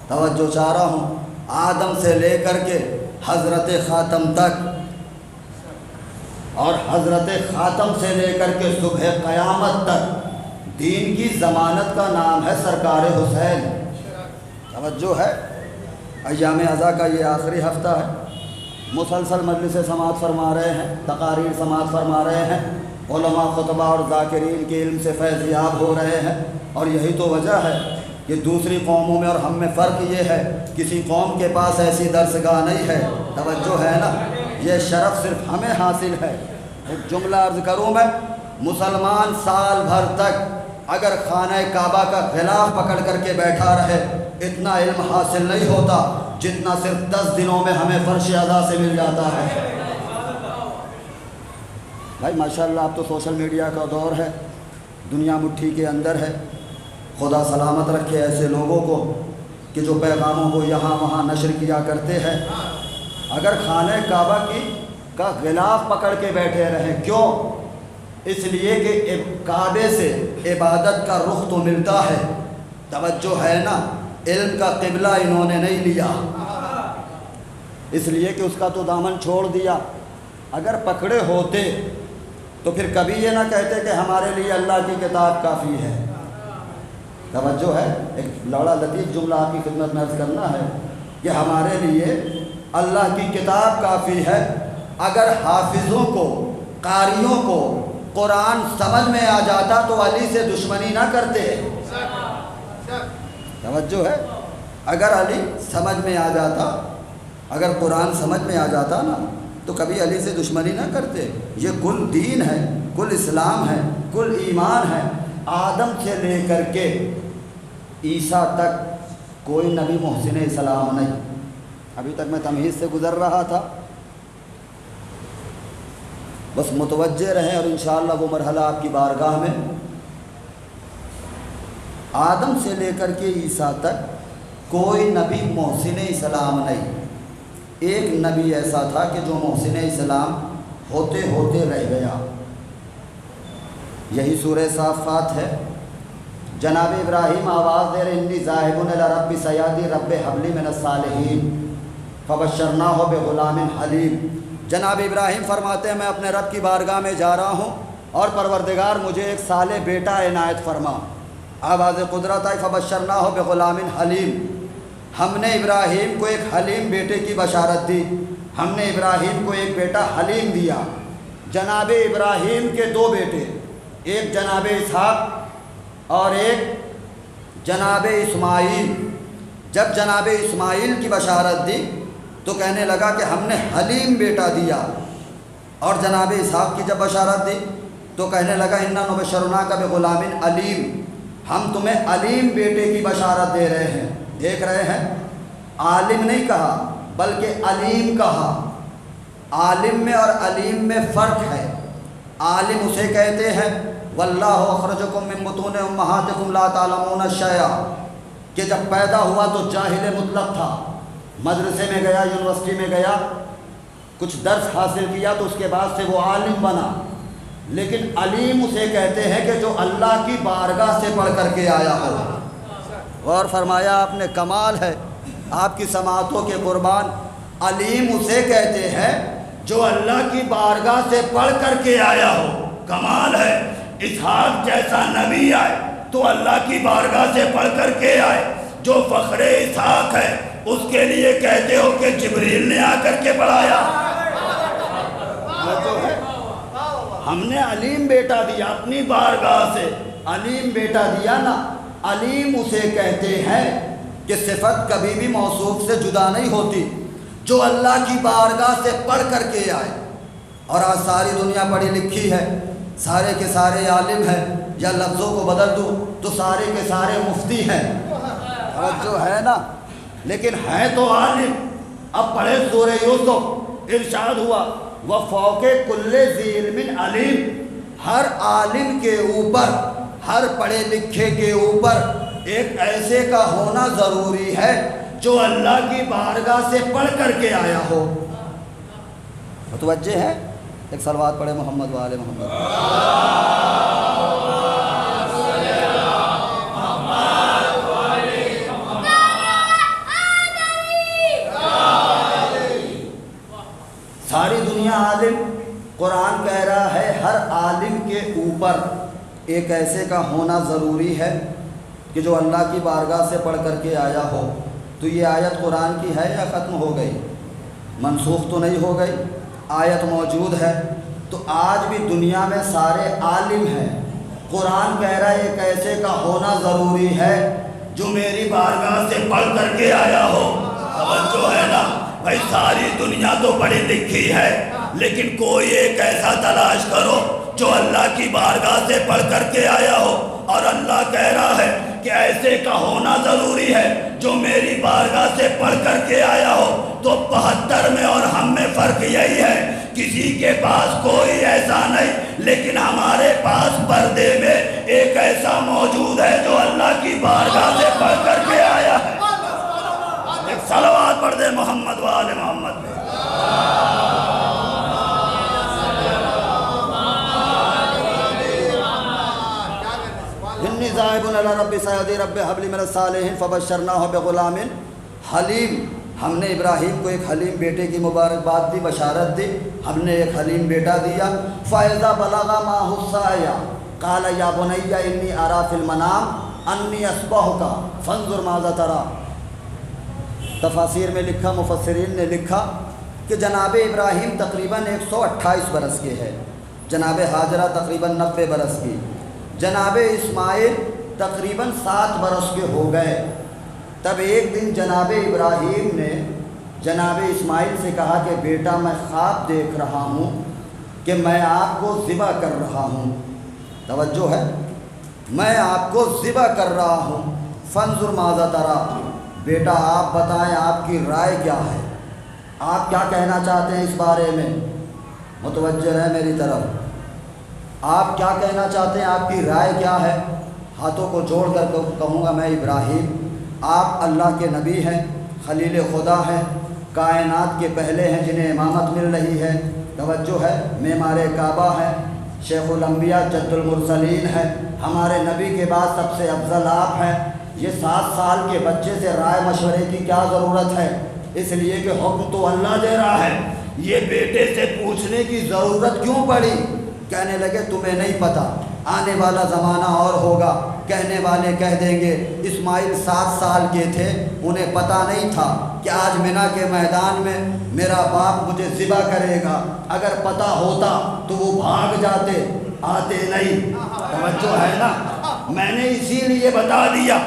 توجہ چاہ رہا ہوں، آدم سے لے کر کے حضرت خاتم تک، اور حضرت خاتم سے لے کر کے صبح قیامت تک دین کی ضمانت کا نام ہے سرکار حسین۔ توجہ ہے، ایام عزا کا یہ آخری ہفتہ ہے، مسلسل مجلس سماعت فرما رہے ہیں، تقاریر سماعت فرما رہے ہیں، علماء خطبہ اور ذاکرین کے علم سے فیض یاب ہو رہے ہیں، اور یہی تو وجہ ہے کہ دوسری قوموں میں اور ہم میں فرق یہ ہے، کسی قوم کے پاس ایسی درسگاہ نہیں ہے، توجہ ہے نا، یہ شرف صرف ہمیں حاصل ہے۔ ایک جملہ عرض کروں میں، مسلمان سال بھر تک اگر خانہ کعبہ کا غلاف پکڑ کر کے بیٹھا رہے اتنا علم حاصل نہیں ہوتا جتنا صرف 10 دنوں میں ہمیں فرش اعضاء سے مل جاتا ہے۔ بھائی ماشاءاللہ اب تو سوشل میڈیا کا دور ہے، دنیا مٹھی کے اندر ہے، خدا سلامت رکھے ایسے لوگوں کو کہ جو پیغاموں کو یہاں وہاں نشر کیا کرتے ہیں۔ اگر خانہ کعبہ کا غلاف پکڑ کے بیٹھے رہیں، کیوں؟ اس لیے کہ کعبے سے عبادت کا رخ تو ملتا ہے، توجہ ہے نا، علم کا قبلہ انہوں نے نہیں لیا، اس لیے کہ اس کا تو دامن چھوڑ دیا۔ اگر پکڑے ہوتے تو پھر کبھی یہ نہ کہتے کہ ہمارے لیے اللہ کی کتاب کافی ہے۔ توجہ ہے، ایک لوڑا لطیف جملہ آپ کی خدمت میں عرض کرنا ہے کہ ہمارے لیے اللہ کی کتاب کافی ہے۔ اگر حافظوں کو، قاریوں کو قرآن سمجھ میں آ جاتا تو علی سے دشمنی نہ کرتے، توجہ ہے، اگر علی سمجھ میں آ جاتا، اگر قرآن سمجھ میں آ جاتا نا تو کبھی علی سے دشمنی نہ کرتے۔ یہ کل دین ہے، کل اسلام ہے، کل ایمان ہے۔ آدم سے لے کر کے عیسیٰ تک کوئی نبی محسن اسلام نہیں۔ ابھی تک میں تمہید سے گزر رہا تھا، بس متوجہ رہیں، اور انشاءاللہ وہ مرحلہ آپ کی بارگاہ میں۔ آدم سے لے کر کے عیسیٰ تک کوئی نبی محسن اسلام نہیں۔ ایک نبی ایسا تھا کہ جو محسن اسلام ہوتے ہوتے رہ گیا، یہی سورہ صافات ہے۔ جناب ابراہیم آواز دے رہے، انی ذاہب الی ربی سیادی رب حب لی من الصالحین فبشرناہ بغلام حلیم۔ جناب ابراہیم فرماتے ہیں میں اپنے رب کی بارگاہ میں جا رہا ہوں اور پروردگار مجھے ایک صالح بیٹا عنایت فرما۔ آواز قدرت آئی، فبشرناہ بغلام حلیم، ہم نے ابراہیم کو ایک حلیم بیٹے کی بشارت دی، ہم نے ابراہیم کو ایک بیٹا حلیم دیا۔ جناب ابراہیم کے 2 بیٹے، ایک جناب اسحاق اور ایک جناب اسماعیل۔ جب جناب اسماعیل کی بشارت دی تو کہنے لگا کہ ہم نے حلیم بیٹا دیا، اور جناب اسحاق کی جب بشارت دی تو کہنے لگا انا نبشرناک بغلام علیم، ہم تمہیں علیم بیٹے کی بشارت دے رہے ہیں۔ دیکھ رہے ہیں، عالم نہیں کہا بلکہ علیم کہا۔ عالم میں اور علیم میں فرق ہے۔ عالم اسے کہتے ہیں واللہ اخرجکم من بطون امہاتکم لا تعلمون شیئا، کہ جب پیدا ہوا تو جاہل مطلق تھا، مدرسے میں گیا، یونیورسٹی میں گیا، کچھ درس حاصل کیا تو اس کے بعد سے وہ عالم بنا۔ لیکن علیم اسے کہتے ہیں کہ جو اللہ کی بارگاہ سے پڑھ کر کے آیا ہو۔ غور فرمایا آپ نے، کمال ہے آپ کی سماعتوں کے قربان۔ علیم اسے کہتے ہیں جو اللہ کی بارگاہ سے پڑھ کر کے آیا ہو، کمال ہے۔ اسحاق جیسا نبی آئے تو اللہ کی بارگاہ سے پڑھ کر کے آئے، جو فخر اسحاق ہے اس کے لیے کہتے ہو کہ جبریل نے آ کر کے پڑھایا۔ ہم نے علیم بیٹا دیا اپنی بارگاہ سے، علیم بیٹا دیا نا۔ علیم اسے کہتے ہیں کہ صفت کبھی بھی موصوف سے جدا نہیں ہوتی، جو اللہ کی بارگاہ سے پڑھ کر کے آئے۔ اور آج ساری دنیا پڑھی لکھی ہے، سارے کے سارے عالم ہیں، یا لفظوں کو بدل دوں تو سارے کے سارے مفتی ہیں، جو ہے نا، لیکن ہیں تو عالم۔ اب پڑھے سورہ یوسف، ارشاد ہوا وَفَوْقِ كُلِّ ذِي عِلْمٍ عَلِيمٍ، ہر عالم کے اوپر، ہر پڑھے لکھے کے اوپر ایک ایسے کا ہونا ضروری ہے جو اللہ کی بارگاہ سے پڑھ کر کے آیا ہو۔ متوجہ ہے؟ ایک صلوات پڑھے محمد و آل محمد۔ اوپر ایک ایسے کا ہونا ضروری ہے کہ جو اللہ کی بارگاہ سے پڑھ کر کے آیا ہو؟ تو یہ آیت قرآن کی ہے یا ختم ہو گئی؟ منسوخ تو نہیں ہو گئی، آیت موجود ہے۔ تو آج بھی دنیا میں سارے عالم ہیں، قرآن کہہ رہا ہے ایک ایسے کا ہونا ضروری ہے جو میری بارگاہ سے پڑھ کر کے آیا ہو۔ توجہ ہے نا بھائی، ساری دنیا تو پڑھی لکھی ہے، لیکن کوئی ایک ایسا تلاش کرو جو اللہ کی بارگاہ سے پڑھ کر کے آیا ہو۔ اور اللہ کہہ رہا ہے کہ ایسے کا ہونا ضروری ہے جو میری بارگاہ سے پڑھ کر کے آیا ہو۔ تو 72 میں اور ہم میں فرق یہی ہے، کسی کے پاس کوئی ایسا نہیں، لیکن ہمارے پاس پردے میں ایک ایسا موجود ہے جو اللہ کی بارگاہ سے پڑھ کر کے آیا ہے۔ ایک صلوات پڑھ دے محمد و آل محمد پہ۔ انی ذاہب الی ربی سیہدی رب ھب لی من الصالحین فبشرناہ بغلام حلیم۔ ہم نے ابراہیم کو ایک حلیم بیٹے کی مبارکباد دی، بشارت دی، ہم نے ایک حلیم بیٹا دیا۔ فَإِذَا بَلَغَ مَعَهُ السَّعْيَ قَالَ يَا بُنَيَّ إِنِّي أَرَىٰ فِي الْمَنَامِ أَنِّي أَذْبَحُكَ فَانظُرْ مَاذَا تَرَىٰ۔ تفاسیر میں لکھا، مفسرین نے لکھا کہ جناب ابراہیم تقریباً 128 برس کے ہے، جناب ہاجرہ تقریباً 90 برس کی، جناب اسماعیل تقریباً 7 برس کے ہو گئے۔ تب ایک دن جناب ابراہیم نے جناب اسماعیل سے کہا کہ بیٹا میں خواب دیکھ رہا ہوں کہ میں آپ کو ذبح کر رہا ہوں۔ توجہ ہے، میں آپ کو ذبح کر رہا ہوں۔ فانظر ماذا تری، بیٹا آپ بتائیں آپ کی رائے کیا ہے، آپ کیا کہنا چاہتے ہیں اس بارے میں؟ متوجہ ہے میری طرف، آپ کیا کہنا چاہتے ہیں، آپ کی رائے کیا ہے؟ ہاتھوں کو جوڑ کر کہوں گا میں ابراہیم آپ اللہ کے نبی ہیں، خلیل خدا ہیں، کائنات کے پہلے ہیں جنہیں امامت مل رہی ہے۔ توجہ ہے، معمار کعبہ ہے، شیخ الانبیاء جد المرسلین ہے، ہمارے نبی کے بعد سب سے افضل آپ ہیں۔ یہ 7 سال کے بچے سے رائے مشورے کی کیا ضرورت ہے؟ اس لیے کہ حکم تو اللہ دے رہا ہے، یہ بیٹے سے پوچھنے کی ضرورت کیوں پڑی؟ کہنے لگے تمہیں نہیں پتہ، آنے والا زمانہ اور ہوگا، کہنے والے کہہ دیں گے اسماعیل 7 سال کے تھے، انہیں پتہ نہیں تھا کہ آج منا کے میدان میں میرا باپ مجھے ذبح کرے گا، اگر پتہ ہوتا تو وہ بھاگ جاتے، آتے نہیں۔ توجہ ہے نا، میں نے اسی لیے بتا دیا،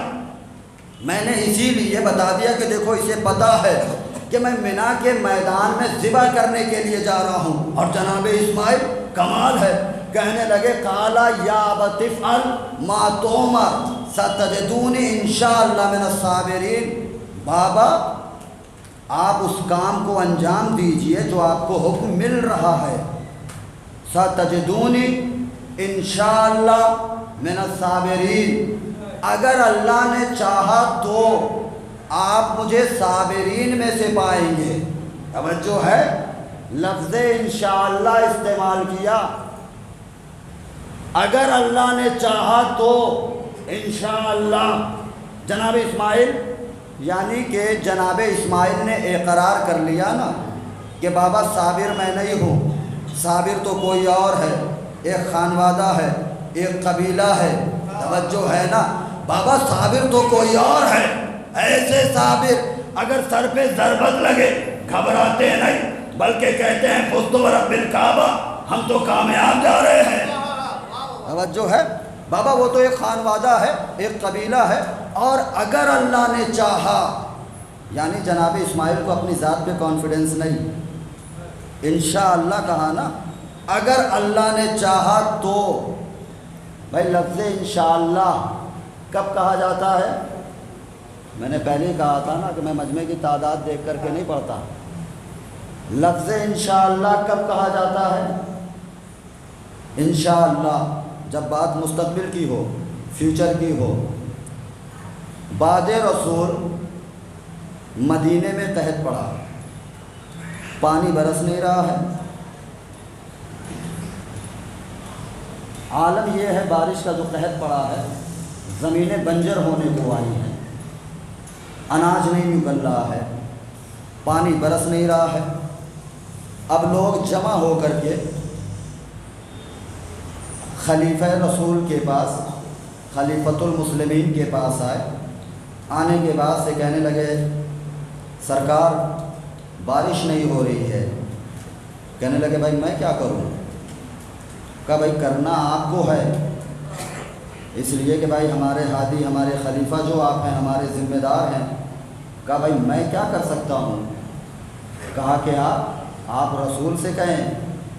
میں نے اسی لیے بتا دیا کہ دیکھو اسے پتہ ہے کہ میں منا کے میدان میں ذبح کرنے کے لیے جا رہا ہوں۔ اور جناب اسماعیل کمال ہے، کہنے لگے قالا یا ابت افعل ما تؤمر ستجدونی انشاءاللہ من الصابرین، بابا آپ اس کام کو انجام دیجئے جو آپ کو حکم مل رہا ہے، ستجدونی انشاءاللہ من الصابرین، اگر اللہ نے چاہا تو آپ مجھے صابرین میں سے پائیں گے۔ توجہ ہے، لفظ انشاءاللہ استعمال کیا، اگر اللہ نے چاہا تو انشاءاللہ۔ جناب اسماعیل یعنی کہ جناب اسماعیل نے اقرار کر لیا نا کہ بابا صابر میں نہیں ہوں، صابر تو کوئی اور ہے، ایک خانوادہ ہے، ایک قبیلہ ہے۔ توجہ ہے نا، بابا صابر تو کوئی اور ہے، ایسے صابر اگر سر پہ ضربت لگے گھبراتے نہیں، بلکہ کہتے ہیں فزت ورب الکعبہ، ہم تو کامیاب جا رہے ہیں۔ توجہ ہے، بابا وہ تو ایک خانوادہ ہے، ایک قبیلہ ہے، اور اگر اللہ نے چاہا، یعنی جناب اسماعیل کو اپنی ذات پہ کانفیڈنس نہیں، انشاءاللہ کہا نا، اگر اللہ نے چاہا تو۔ بھائی لفظ انشاءاللہ کب کہا جاتا ہے؟ میں نے پہلے ہی کہا تھا نا کہ میں مجمع کی تعداد دیکھ کر کے نہیں پڑھتا۔ لفظ انشاءاللہ کب کہا جاتا ہے؟ انشاءاللہ جب بات مستقبل کی ہو، فیوچر کی ہو۔ بعد رسول مدینے میں قحط پڑا، پانی برس نہیں رہا ہے، عالم یہ ہے بارش کا جو قحط پڑا ہے، زمینیں بنجر ہونے کو آئی ہیں، اناج نہیں نکل رہا ہے، پانی برس نہیں رہا ہے۔ اب لوگ جمع ہو کر کے خلیفہ رسول کے پاس، خلیفۃ المسلمین کے پاس آئے۔ آنے کے بعد سے کہنے لگے سرکار بارش نہیں ہو رہی ہے۔ کہنے لگے بھائی میں کیا کروں؟ کہا بھائی کرنا آپ کو ہے، اس لیے کہ بھائی ہمارے ہادی، ہمارے خلیفہ جو آپ ہیں، ہمارے ذمہ دار ہیں۔ کہا بھائی میں کیا کر سکتا ہوں؟ کہا کہ آپ رسول سے کہیں،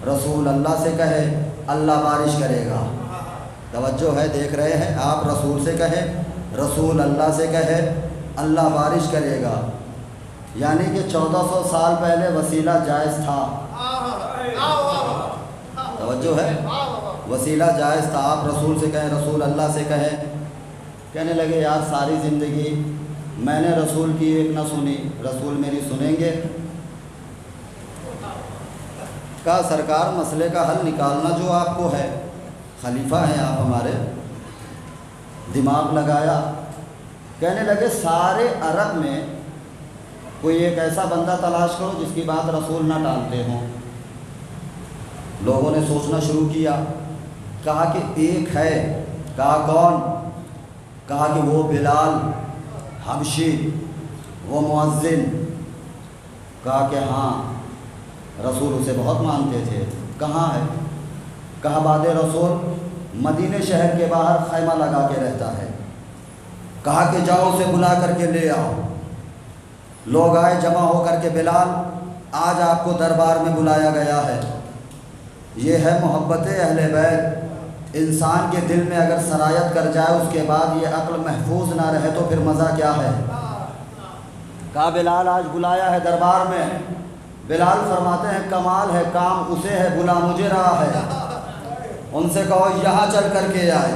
رسول اللہ سے کہے، اللہ بارش کرے گا۔ توجہ ہے، دیکھ رہے ہیں، آپ رسول سے کہیں، رسول اللہ سے کہے، اللہ بارش کرے گا۔ یعنی کہ 1400 سال پہلے وسیلہ جائز تھا۔ توجہ ہے، وسیلہ جائز تھا، آپ رسول سے کہیں، رسول اللہ سے کہیں۔ کہنے لگے یار ساری زندگی میں نے رسول کی ایک نہ سنی، رسول میری سنیں گے؟ کہا سرکار مسئلے کا حل نکالنا جو آپ کو ہے، خلیفہ ہیں آپ ہمارے۔ دماغ لگایا، کہنے لگے سارے عرب میں کوئی ایک ایسا بندہ تلاش کرو جس کی بات رسول نہ ٹالتے ہوں۔ لوگوں نے سوچنا شروع کیا، کہا کہ ایک ہے۔ کہا کون؟ کہا کہ وہ بلال حبشی، وہ مؤذن۔ کہا کہ ہاں رسول اسے بہت مانتے تھے۔ کہاں ہے؟ کہا بعد رسول مدینے شہر کے باہر خیمہ لگا کے رہتا ہے۔ کہا کہ جاؤ اسے بلا کر کے لے آؤ۔ لوگ آئے جمع ہو کر کے، بلال آج آپ کو دربار میں بلایا گیا ہے۔ یہ ہے محبت اہل بیت۔ انسان کے دل میں اگر سرایت کر جائے اس کے بعد یہ عقل محفوظ نہ رہے تو پھر مزہ کیا ہے؟ کہا بلال آج بلایا ہے دربار میں۔ بلال فرماتے ہیں کمال ہے، کام اسے ہے، بلا مجھے رہا ہے۔ ان سے کہو یہاں چل کر کے آئے۔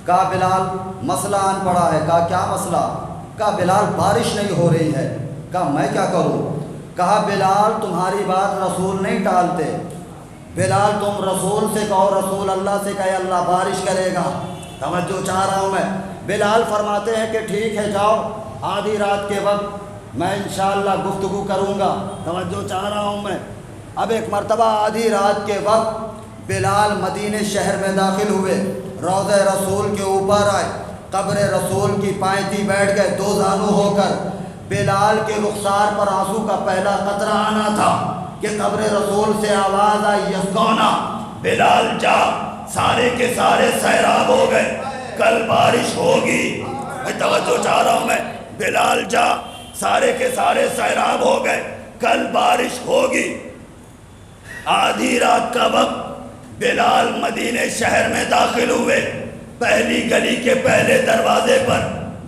کہا بلال مسئلہ آن پڑا ہے۔ کہا کیا مسئلہ؟ کہا بلال بارش نہیں ہو رہی ہے۔ کہا میں کیا کروں؟ کہا بلال تمہاری بات رسول نہیں ٹالتے، بلال تم رسول سے کہو، رسول اللہ سے کہے، اللہ بارش کرے گا۔ توجہ چاہ رہا ہوں میں۔ بلال فرماتے ہیں کہ ٹھیک ہے جاؤ، آدھی رات کے وقت میں انشاءاللہ گفتگو کروں گا۔ توجہ چاہ رہا ہوں میں۔ اب ایک مرتبہ آدھی رات کے وقت بلال مدینے شہر میں داخل ہوئے، روضہ رسول کے اوپر آئے، قبر رسول کی پائنتی بیٹھ گئے، دو زانو ہو کر۔ بلال کے رخسار پر آنسو کا پہلا قطرہ آنا تھا کہ قبر رسول سے آواز آئی یسکونا، بلال جا، سارے کے سارے سیراب ہو گئے، کل بارش ہوگی۔ توجہ چاہ رہا ہوں میں۔ بلال جا، سارے کے سارے سیراب ہو گئے، کل بارش ہوگی۔ آدھی رات کا وقت بلال مدینے شہر میں داخل ہوئے، پہلی گلی کے پہلے دروازے پر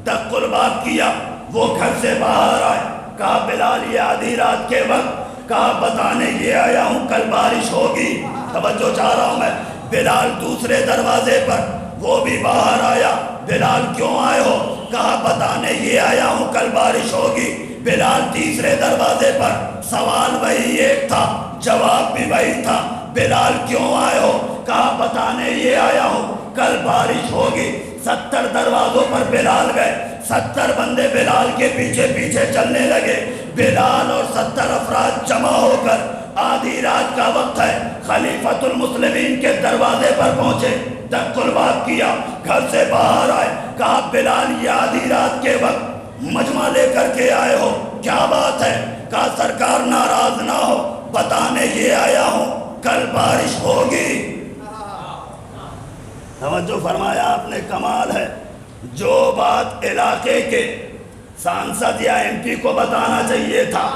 دق الباب کیا، وہ گھر سے باہر آئے۔ کہا بلال یہ آدھی رات کے وقت، کہا بتانے یہ آیا ہوں کل بارش ہوگی۔ توجہ چاہ رہا ہوں میں۔ بلال دوسرے دروازے پر، وہ بھی باہر آیا۔ بلال کیوں آئے ہو؟ کہا بتانے یہ آیا ہوں کل بارش ہوگی۔ بلال تیسرے دروازے پر، سوال وہی ایک تھا، جواب بھی وہی تھا، بلال کیوں آئے ہو؟ کہا بتانے یہ آیا ہوں کل بارش ہوگی۔ 70 دروازوں پر بلال گئے، 70 بندے بلال کے پیچھے پیچھے چلنے لگے۔ بلال اور 70 افراد جمع ہو کر، آدھی رات کا وقت ہے، خلیفۃ المسلمین کے دروازے پر پہنچے، دق الباب کیا، گھر سے باہر آئے۔ کہا بلال یہ آدھی رات کے وقت مجمع لے کر کے آئے ہو، کیا بات ہے؟ کہا سرکار ناراض نہ ہو، بتانے یہ آیا ہوں کل بارش ہوگی۔ توجہ فرمایا آپ نے، کمال ہے۔ جو بات علاقے کے سانسد یا ایم پی کو بتانا چاہیے تھا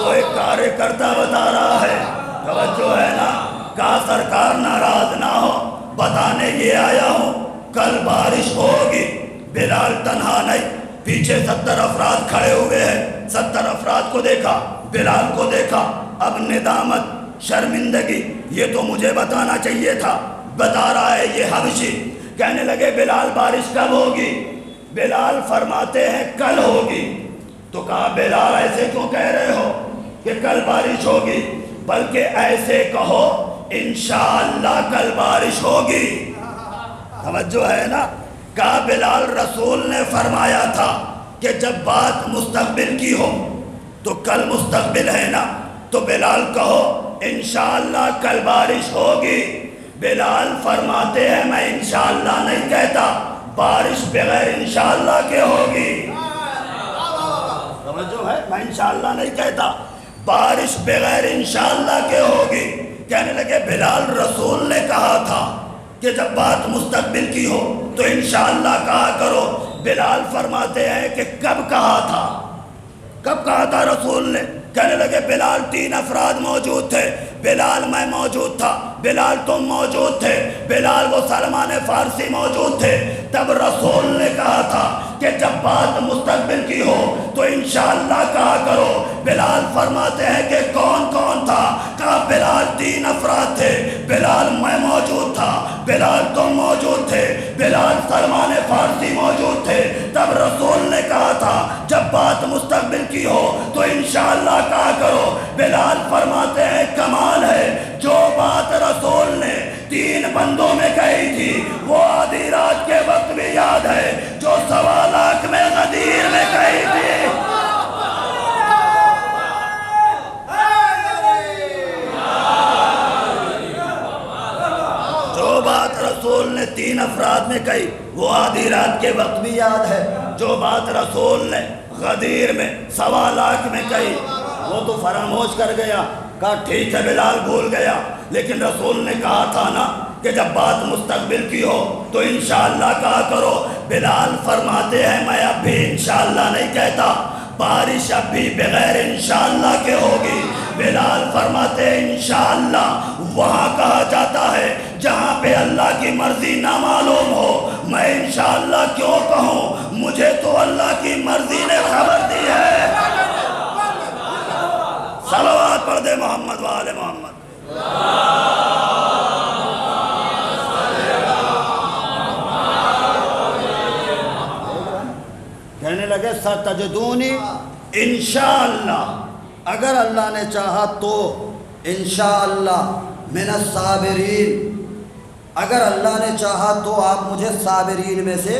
وہ ایک کارے کرتا بتا رہا ہے۔ توجہ ہے نا؟ کہا سرکار ناراض نہ ہو، بتانے یہ آیا ہوں کل بارش ہوگی۔ بلال تنہا نہیں، پیچھے 70 افراد کھڑے ہوئے ہیں۔ 70 افراد کو دیکھا، بلال کو دیکھا، اب ندامت، شرمندگی، یہ تو مجھے بتانا چاہیے تھا، بتا رہا ہے یہ حبشی۔ کہنے لگے بلال بارش کب ہوگی؟ بلال فرماتے ہیں کل ہوگی۔ تو کہا بلال ایسے کیوں کہہ رہے ہو کہ کل بارش ہوگی؟ بلکہ ایسے کہو انشاءاللہ کل بارش ہوگی۔ توجہ ہے نا؟ کہا بلال رسول نے فرمایا تھا کہ جب بات مستقبل کی ہو تو کل مستقبل ہے نا، تو بلال کہو انشاءاللہ کل بارش ہوگی۔ بلال فرماتے ہیں میں انشاءاللہ نہیں کہتا، بارش بغیر انشاءاللہ کے ہوگی۔ توجہ ہے، میں انشاءاللہ نہیں کہتا، بارش بغیر انشاءاللہ کے ہوگی۔ کہنے لگے بلال رسول نے کہا تھا کہ جب بات مستقبل کی ہو تو انشاءاللہ کہا کرو۔ بلال فرماتے ہیں کہ کب کہا تھا؟ کب کہا تھا رسول نے؟ کہنے لگے بلال 3 افراد موجود تھے، بلال میں موجود تھا، بلال تم موجود تھے، بلال وہ سلمان فارسی موجود تھے۔ تب رسول نے کہا تھا کہ جب بات مستقبل کی ہو تو انشاءاللہ کہا کرو۔ بلال فرماتے ہیں کہ کون کون تھا؟ کہا بلال 3 افراد تھے، بلال میں موجود تھا، بلال تم موجود تھے، بلال سلمان فارسی موجود تھے۔ تب رسول نے کہا تھا جب بات مستقبل کی ہو تو انشاءاللہ کہا کرو۔ بلال فرماتے ہیں کمال ہے، جو بات رسول نے 3 بندوں میں کہی تھی وہ آدھی رات کے وقت بھی یاد ہے، جو 1.25 لاکھ میں غدیر میں کہی تھی۔ جو بات رسول نے 3 افراد میں کہی وہ آدھی رات کے وقت بھی یاد ہے، جو بات رسول نے غدیر میں 1.25 لاکھ میں کہی وہ تو فراموش کر گیا۔ کہا ٹھیک ہے بلال بھول گیا، لیکن رسول نے کہا تھا نا کہ جب بات مستقبل کی ہو تو انشاءاللہ کہا کرو۔ بلال فرماتے ہیں میں اب بھی انشاءاللہ نہیں کہتا، بارش اب بھی بغیر انشاءاللہ کے ہوگی۔ بلال فرماتے ہیں انشاءاللہ وہاں کہا جاتا ہے جہاں پہ اللہ کی مرضی نہ معلوم ہو۔ میں انشاءاللہ کیوں کہوں؟ مجھے تو اللہ کی مرضی نے خبر دی ہے۔ صلوات پڑھ دے محمد و آل محمد۔ کہنے لگے ستجدونی انشاءاللہ، اگر اللہ نے چاہا تو انشاءاللہ من الصابرین، اگر اللہ نے چاہا تو آپ مجھے صابرین میں سے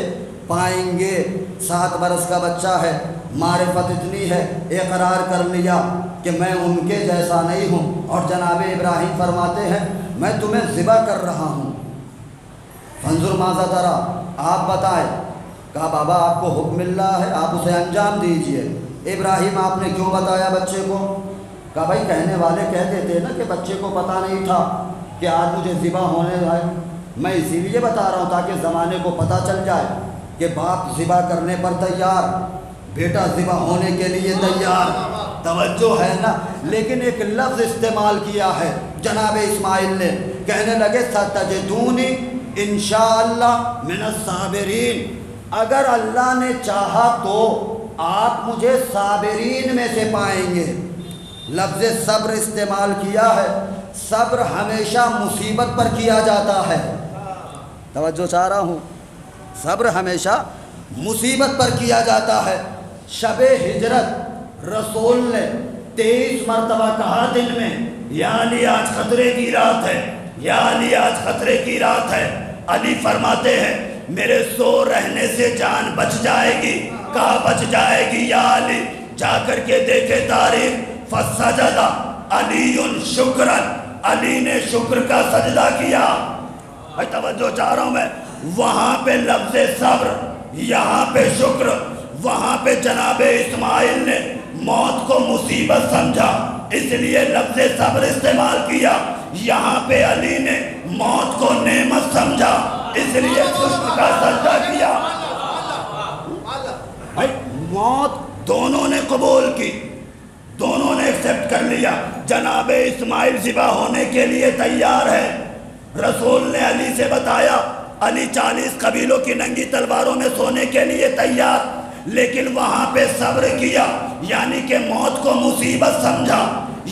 پائیں گے۔ 7 برس کا بچہ ہے، معرفت اتنی ہے، اقرار کر لیا کہ میں ان کے جیسا نہیں ہوں، اور جناب ابراہیم فرماتے ہیں میں تمہیں ذبح کر رہا ہوں۔ فانظر ماذا ترى، آپ بتائیں۔ کہا بابا آپ کو حکم مل رہا ہے، آپ اسے انجام دیجئے۔ ابراہیم آپ نے کیوں بتایا بچے کو؟ کہا بھائی کہنے والے کہہ دیتے نا کہ بچے کو پتہ نہیں تھا کہ آج مجھے ذبح ہونے ہے، میں اسی لیے بتا رہا ہوں تاکہ زمانے کو پتہ چل جائے کہ باپ ذبح کرنے پر تیار، بیٹا ذبح ہونے کے لیے تیار۔ توجہ ہے نا؟ لیکن ایک لفظ استعمال کیا ہے جناب اسماعیل نے، کہنے لگے ستجدونی انشاءاللہ من الصابرین، اگر اللہ نے چاہا تو آپ مجھے صابرین میں سے پائیں گے۔ لفظ صبر استعمال کیا ہے، صبر ہمیشہ مصیبت پر کیا جاتا ہے۔ توجہ چاہ رہا ہوں، صبر ہمیشہ مصیبت پر کیا جاتا ہے۔ شب ہجرت رسول نے 23 مرتبہ کہا دن میں یا علی آج خطرے کی رات ہے، یا علی آج خطرے کی رات ہے۔ علی فرماتے ہیں میرے سو رہنے سے جان بچ جائے گی۔ کہا بچ جائے گی یا علی؟ جا کر کے دیکھے تاریخ، فسجد علی شکرا، علی نے شکر کا سجدہ کیا۔ بھائی توجہ چاہ رہا ہوں میں، وہاں پہ لفظ صبر، یہاں پہ شکر، وہاں پہ جناب اسماعیل نے موت کو مصیبت سمجھا اس لیے لفظ صبر استعمال کیا، یہاں پہ علی نے موت کو نعمت سمجھا اس لیے شکر کا سجدہ کیا۔ بھائی موت دونوں نے قبول کی، دونوں نے ایکسپٹ کر لیا۔ جناب اسماعیل ذبح ہونے کے لیے تیار ہے، رسول نے علی سے بتایا، علی 40 قبیلوں کی ننگی تلواروں میں سونے کے لیے تیار، لیکن وہاں پہ صبر کیا، یعنی کہ موت کو مصیبت سمجھا،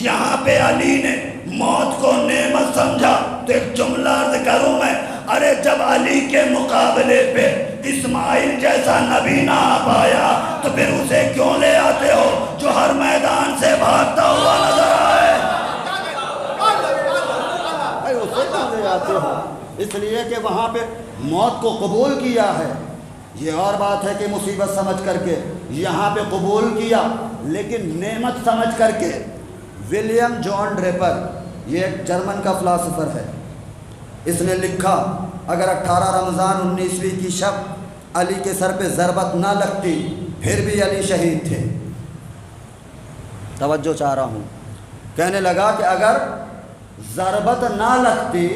یہاں پہ علی نے موت کو نعمت سمجھا۔ تو ایک جملہ عرض کروں میں، ارے جب علی کے مقابلے پہ اسماعیل جیسا نبی نہ آ پایا تو پھر اسے کیوں لے آتے ہو جو ہر میدان سے بھاگتا ہوا نظر آئے؟ اسے کیوں لے آتے ہو؟ اس لیے کہ وہاں پہ موت کو قبول کیا ہے۔ یہ اور بات ہے کہ مصیبت سمجھ کر کے یہاں پہ قبول کیا، لیکن نعمت سمجھ کر کے۔ ولیم جان ڈریپر، یہ ایک جرمن کا فلاسفر ہے، اس نے لکھا اگر 18 رمضان 19ویں کی شب علی کے سر پہ ضربت نہ لگتی پھر بھی علی شہید تھے۔ توجہ چاہ رہا ہوں، کہنے لگا کہ اگر ضربت نہ لگتی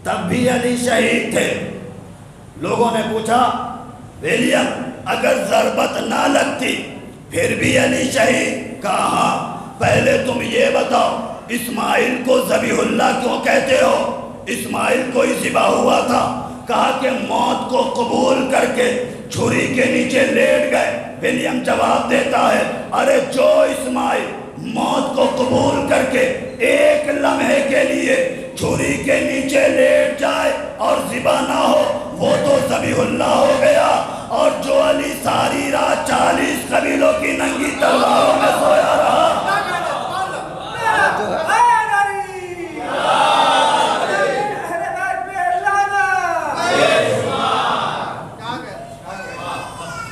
تب بھی علی شہید تھے۔ لوگوں نے پوچھا ولیم اگر ضربت نہ لگتی پھر بھی علی شہید؟ کہا پہلے تم یہ بتاؤ اسماعیل کو ذبیح اللہ کیوں کہتے ہو؟ اسماعیل کوئی ذبح ہوا تھا؟ کہا کہ موت کو قبول کر کے چھری کے نیچے لیٹ گئے۔ ولیم جواب دیتا ہے ارے جو اسماعیل موت کو قبول کر کے ایک لمحے کے لیے چھری کے نیچے لیٹ جائے اور ذبح نہ ہو وہ تو ذبیح اللہ ہو گیا، اور جو علی ساری رات 40 قبیلوں کی ننگی تلواروں میں سویا رہا۔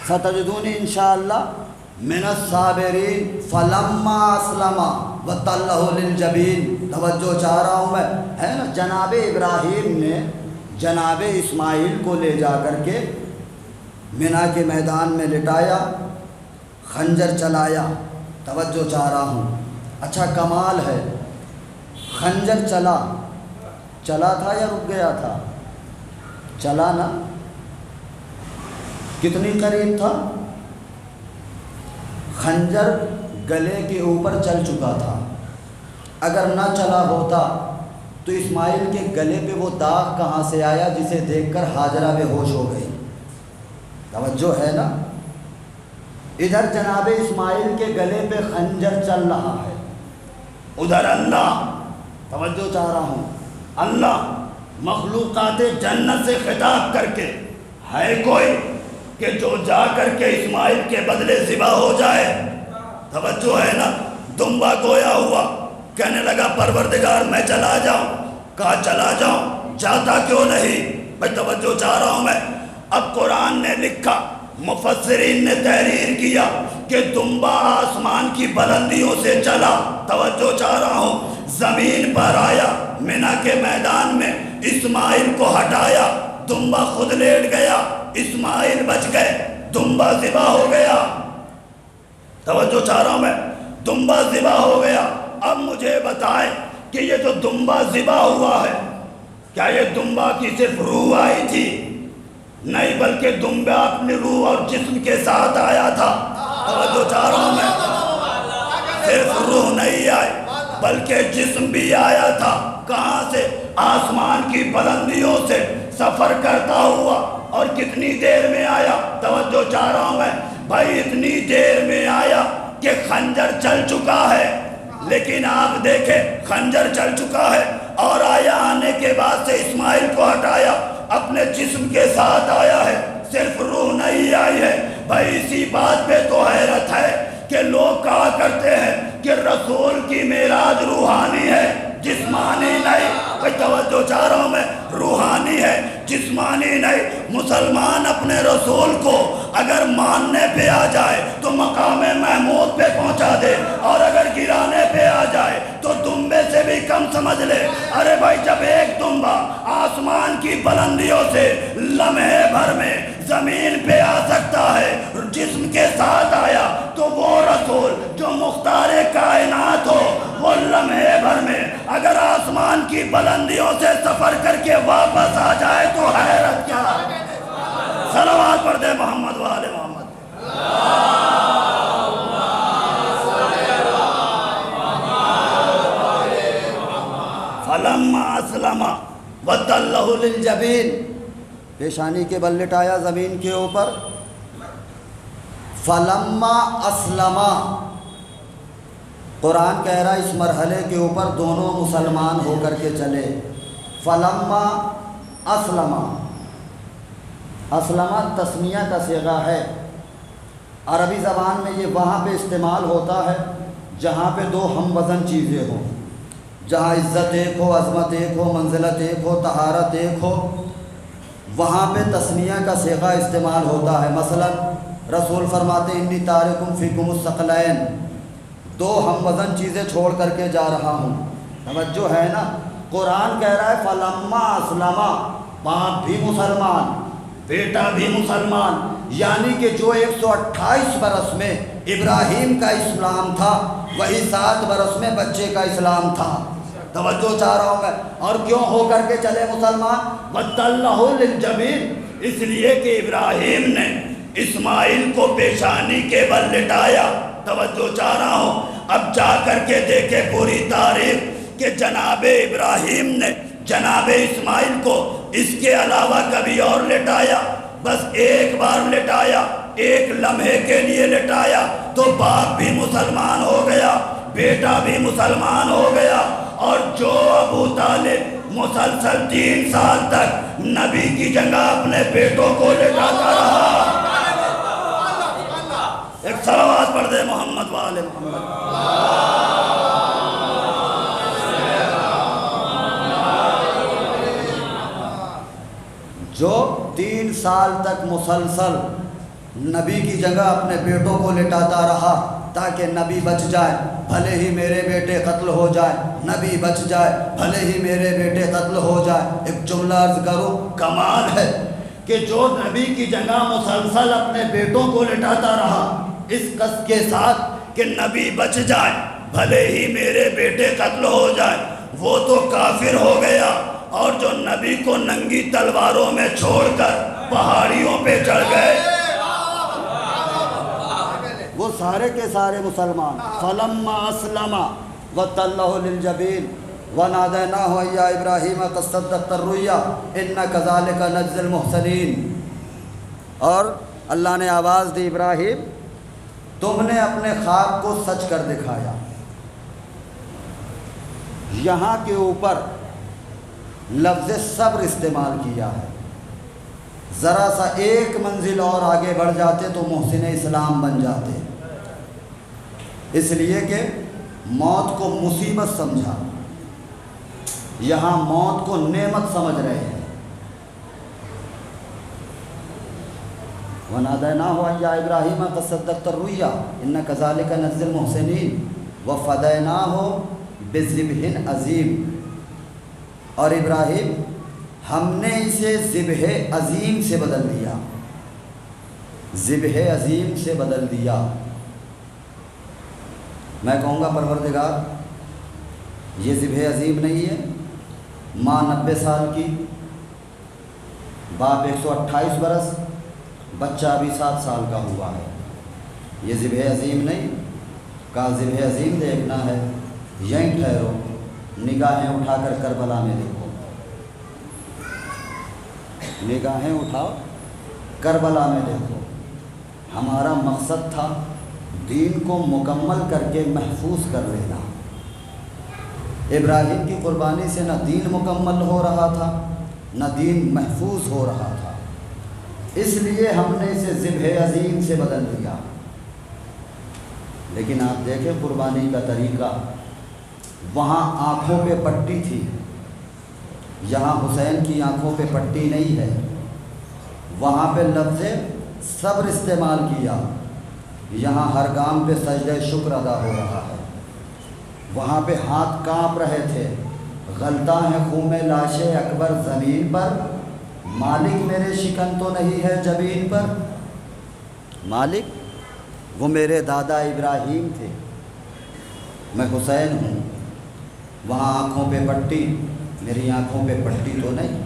ستجدونی انشاءاللہ من الصابرین فلما اسلم وتلہ للجبین۔ توجہ چاہ رہا ہوں میں، ہے نا، جناب ابراہیم نے جناب اسماعیل کو لے جا کر کے منا کے میدان میں لٹایا، خنجر چلایا۔ توجہ چاہ رہا ہوں، اچھا کمال ہے، خنجر چلا تھا یا رک گیا تھا؟ چلا نا، کتنی قریب تھا؟ خنجر گلے کے اوپر چل چکا تھا۔ اگر نہ چلا ہوتا تو اسماعیل کے گلے پہ وہ داغ کہاں سے آیا جسے دیکھ کر ہاجرہ بے ہوش ہو گئی؟ توجہ ہے نا، ادھر جناب اسماعیل کے گلے پہ خنجر چل رہا ہے، ادھر اللہ، توجہ چاہ رہا ہوں، اللہ مخلوقات جنت سے خطاب کر کے ہے کوئی کہ جو جا کر کے اسماعیل کے بدلے ذبح ہو جائے؟ توجہ ہے نا، دمبا گویا ہوا، کہنے لگا پروردگار میں چلا جاؤں۔ کہا چلا جاؤں، جاتا کیوں نہیں؟ بھائی توجہ چاہ رہا ہوں میں۔ اب قرآن نے لکھا، مفسرین نے تحریر کیا کہ دمبا آسمان کی بلندیوں سے چلا۔ توجہ چاہ رہا ہوں، زمین پر آیا، منا کے میدان میں اسماعیل کو ہٹایا، دمبا خود لیٹ گیا، اسماعیل بچ گئے، دمبا ذبح ہو گیا۔ توجہ چاہ رہا ہوں میں، دمبا ذبح ہو گیا۔ اب مجھے بتائیں کہ یہ جو دمبا ذبح ہوا ہے، کیا یہ دمبا کی صرف روح آئی تھی؟ نہیں، بلکہ دمبا اپنی روح اور جسم کے ساتھ آیا تھا۔ توجہ چاہ رہا ہوں میں، صرف روح نہیں آئی بلکہ جسم بھی آیا تھا۔ کہاں سے؟ آسمان کی بلندیوں سے سفر کرتا ہوا، اور کتنی دیر میں آیا؟ توجہ چاہ رہا ہوں میں بھائی، اتنی دیر میں آیا کہ خنجر چل چکا ہے۔ لیکن آپ دیکھیں، خنجر چل چکا ہے اور آیا، آنے کے بعد سے اسماعیل کو ہٹایا، اپنے جسم کے ساتھ آیا ہے، صرف روح نہیں آئی ہے۔ بھائی اسی بات پہ تو حیرت ہے کہ لوگ کہا کرتے ہیں کہ رسول کی معراج روحانی ہے، جسمانی نہیں۔ بھائی توجہ چاہ رہا ہوں میں، روحانی ہے، جسمانی نہیں۔ مسلمان اپنے رسول کو اگر ماننے پہ آ جائے تو مقام محمود پہ پہنچا دے، اور اگر گرانے پہ آ جائے تو دمبے سے بھی کم سمجھ لے۔ ارے بھائی جب ایک دمبا آسمان کی بلندیوں سے لمحے بھر میں زمین پہ آ سکتا ہے، جسم کے ساتھ آیا، تو وہ رسول جو مختار کائنات ہو، وہ لمحے بھر میں اگر آسمان کی بلندیوں سے سفر کر کے واپس آ جائے تو حیرت کیا ہے؟ صلوات پڑھ دے محمد وآل محمد۔ فلما اسلم وتلہ للجبین، پیشانی کے بل لٹایا زمین کے اوپر۔ فلما اسلم، قرآن کہہ رہا اس مرحلے کے اوپر دونوں مسلمان ہو کر کے چلے۔ فلما اسلم، اسلم تسمیہ کا صیغہ ہے، عربی زبان میں یہ وہاں پہ استعمال ہوتا ہے جہاں پہ دو ہم وزن چیزیں ہوں، جہاں عزت ایک ہو، عظمت ایک ہو، منزلت ایک ہو، طہارت ایک ہو، وہاں پہ تسمیہ کا صیغہ استعمال ہوتا ہے۔ مثلا رسول فرماتے انی تارکم فیکم الثقلین، دو ہم وزن چیزیں چھوڑ کر کے جا رہا ہوں۔ توجہ ہے نا، قرآن کہہ رہا ہے فلما اسلما، باپ بھی مسلمان بیٹا بھی مسلمان، یعنی کہ جو 128 برس میں ابراہیم کا اسلام تھا وہی 7 برس میں بچے کا اسلام تھا۔ توجہ چاہ رہا ہوں میں، اور کیوں ہو کر کے چلے مسلمان؟ وَتَلَّهُ لِلْجَبِينِ، اس لیے کہ ابراہیم نے اسماعیل کو پیشانی کے بل لٹایا۔ توجہ چاہ رہا ہوں، اب جا کر کے دیکھے پوری تاریخ کہ جناب ابراہیم نے جناب اسماعیل کو اس کے علاوہ کبھی اور لٹایا؟ بس ایک بار لٹایا، ایک لمحے کے لیے لٹایا، تو باپ بھی مسلمان ہو گیا، بیٹا بھی مسلمان ہو گیا۔ اور جو ابو طالب مسلسل 3 سال تک نبی کی جگہ اپنے بیٹوں کو لٹاتا رہا، ایک صلوات پڑھ دے محمد وآل محمد۔ جو 3 سال تک مسلسل نبی کی جگہ اپنے بیٹوں کو لٹاتا رہا تاکہ نبی بچ جائے، بھلے ہی میرے بیٹے قتل ہو جائے، نبی بچ جائے، بھلے ہی میرے بیٹے قتل ہو جائے۔ ایک جملہ عرض کرو، کمال ہے کہ جو نبی کی جگہ مسلسل اپنے بیٹوں کو لٹاتا رہا اس قصد کے ساتھ کہ نبی بچ جائے، بھلے ہی میرے بیٹے قتل ہو جائے، وہ تو کافر ہو گیا۔ اور جو نبی کو ننگی تلواروں میں چھوڑ کر پہاڑیوں پہ چڑھ گئے وہ سارے کے سارے مسلمان۔ فلما اسلم وتلہ للجبین ونادیناہ یا ابراہیم قد صدقت الرؤیا انا کذالک نجزی المحسنین۔ اور اللہ نے آواز دی، ابراہیم تم نے اپنے خواب کو سچ کر دکھایا۔ یہاں کے اوپر لفظ صبر استعمال کیا ہے، ذرا سا ایک منزل اور آگے بڑھ جاتے تو محسن اسلام بن جاتے، اس لیے کہ موت کو مصیبت سمجھا، یہاں موت کو نعمت سمجھ رہے ہیں۔ وَنَادَيْنَاهُ يَا إِبْرَاهِيمَ قَدْ صَدَّقْتَ الرُّؤْيَا إِنَّا كَذَلِكَ نَجْزِي الْمُحْسِنِينَ وَفَدَيْنَاهُ بِذِبْحٍ عَظِيمٍ۔ اور ابراہیم ہم نے اسے ذبح عظیم سے بدل دیا، ذبح عظیم سے بدل دیا۔ میں کہوں گا پروردگار یہ ذبح عظیم نہیں ہے، ماں 90 سال کی، باپ 128 برس، بچہ ابھی 7 سال کا ہوا ہے، یہ ذبح عظیم نہیں۔ کہا ذبح عظیم دیکھنا ہے یہیں ٹھہرو، نگاہیں اٹھا کر کربلا میں دیکھو، نگاہیں اٹھاؤ کربلا میں دیکھو۔ ہمارا مقصد تھا دین کو مکمل کر کے محفوظ کر لینا۔ ابراہیم کی قربانی سے نہ دین مکمل ہو رہا تھا نہ دین محفوظ ہو رہا تھا، اس لیے ہم نے اسے ذبح عظیم سے بدل دیا۔ لیکن آپ دیکھیں قربانی کا طریقہ، وہاں آنکھوں پہ پٹی تھی، یہاں حسین کی آنکھوں پہ پٹی نہیں ہے۔ وہاں پہ لفظ صبر استعمال کیا، یہاں ہر کام پہ سجدہ شکر ادا ہو رہا ہے۔ وہاں پہ ہاتھ کانپ رہے تھے، غلطاں ہے خون لاش اکبر زمین پر، مالک میرے شکن تو نہیں ہے جبین پر۔ مالک وہ میرے دادا ابراہیم تھے، میں حسین ہوں۔ وہاں آنکھوں پہ پٹی، میری آنکھوں پہ پٹی تو نہیں۔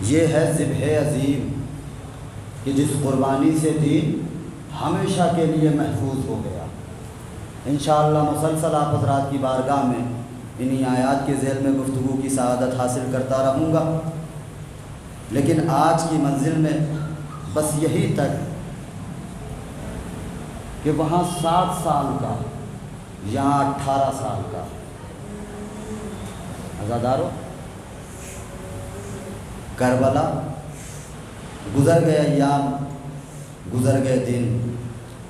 یہ ہے ذبح عظیم کہ جس قربانی سے دین ہمیشہ کے لیے محفوظ ہو گیا۔ انشاءاللہ مسلسل آپ حضرات کی بارگاہ میں انہی آیات کے ذیل میں گفتگو کی سعادت حاصل کرتا رہوں گا، لیکن آج کی منزل میں بس یہی تک کہ وہاں 7 سال کا، یہاں 18 سال کا۔ عزادارو، کربلا گزر گئے ایام، گزر گئے دن،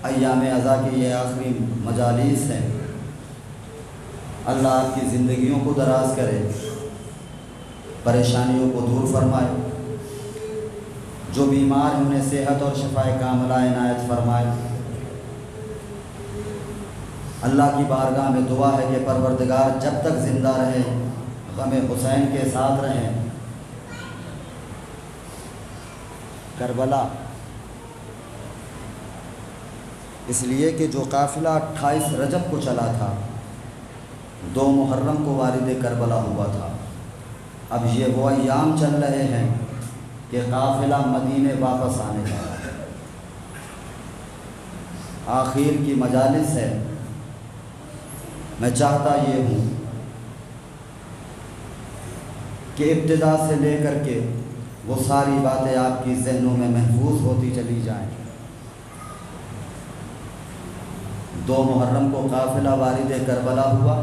ایام عزا کی یہ آخری مجالس ہیں۔ اللہ آپ کی زندگیوں کو دراز کرے، پریشانیوں کو دور فرمائے، جو بیمار ہیں انہیں صحت اور شفائے کاملہ عنایت فرمائے۔ اللہ کی بارگاہ میں دعا ہے کہ پروردگار جب تک زندہ رہے غم حسین کے ساتھ رہیں۔ کربلا اس لیے کہ جو قافلہ 28 رجب کو چلا تھا 2 محرم کو والد کربلا ہوا تھا۔ اب یہ وہ ایام چل رہے ہیں کہ قافلہ مدینے واپس آنے کا آخر کی مجالس ہے۔ میں چاہتا یہ ہوں کہ ابتدا سے لے کر کے وہ ساری باتیں آپ کی ذہنوں میں محفوظ ہوتی چلی جائیں۔ 2 محرم کو قافلہ والد کربلا ہوا،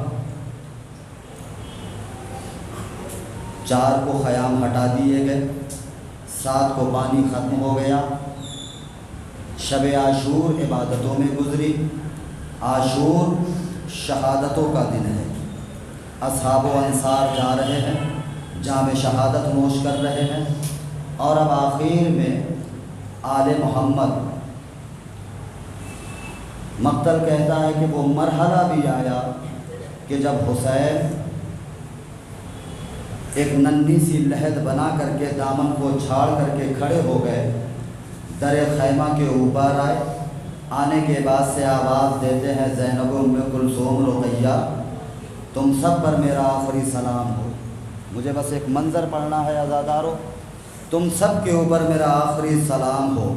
4 کو خیام ہٹا دیے گئے، 7 کو پانی ختم ہو گیا، شب عاشور عبادتوں میں گزری۔ عاشور شہادتوں کا دن ہے، اصحاب و انصار جا رہے ہیں، جام شہادت نوش کر رہے ہیں، اور اب آخر میں آل محمد مقتل کہتا ہے کہ وہ مرحلہ بھی آیا کہ جب حسین ایک ننھی سی لحد بنا کر کے دامن کو جھاڑ کر کے کھڑے ہو گئے، در خیمہ کے اوپر آئے، آنے کے بعد سے آواز دیتے ہیں زینب ام کلثوم رقیہ تم سب پر میرا آخری سلام ہو۔ مجھے بس ایک منظر پڑھنا ہے عزادارو، تم سب کے اوپر میرا آخری سلام ہو۔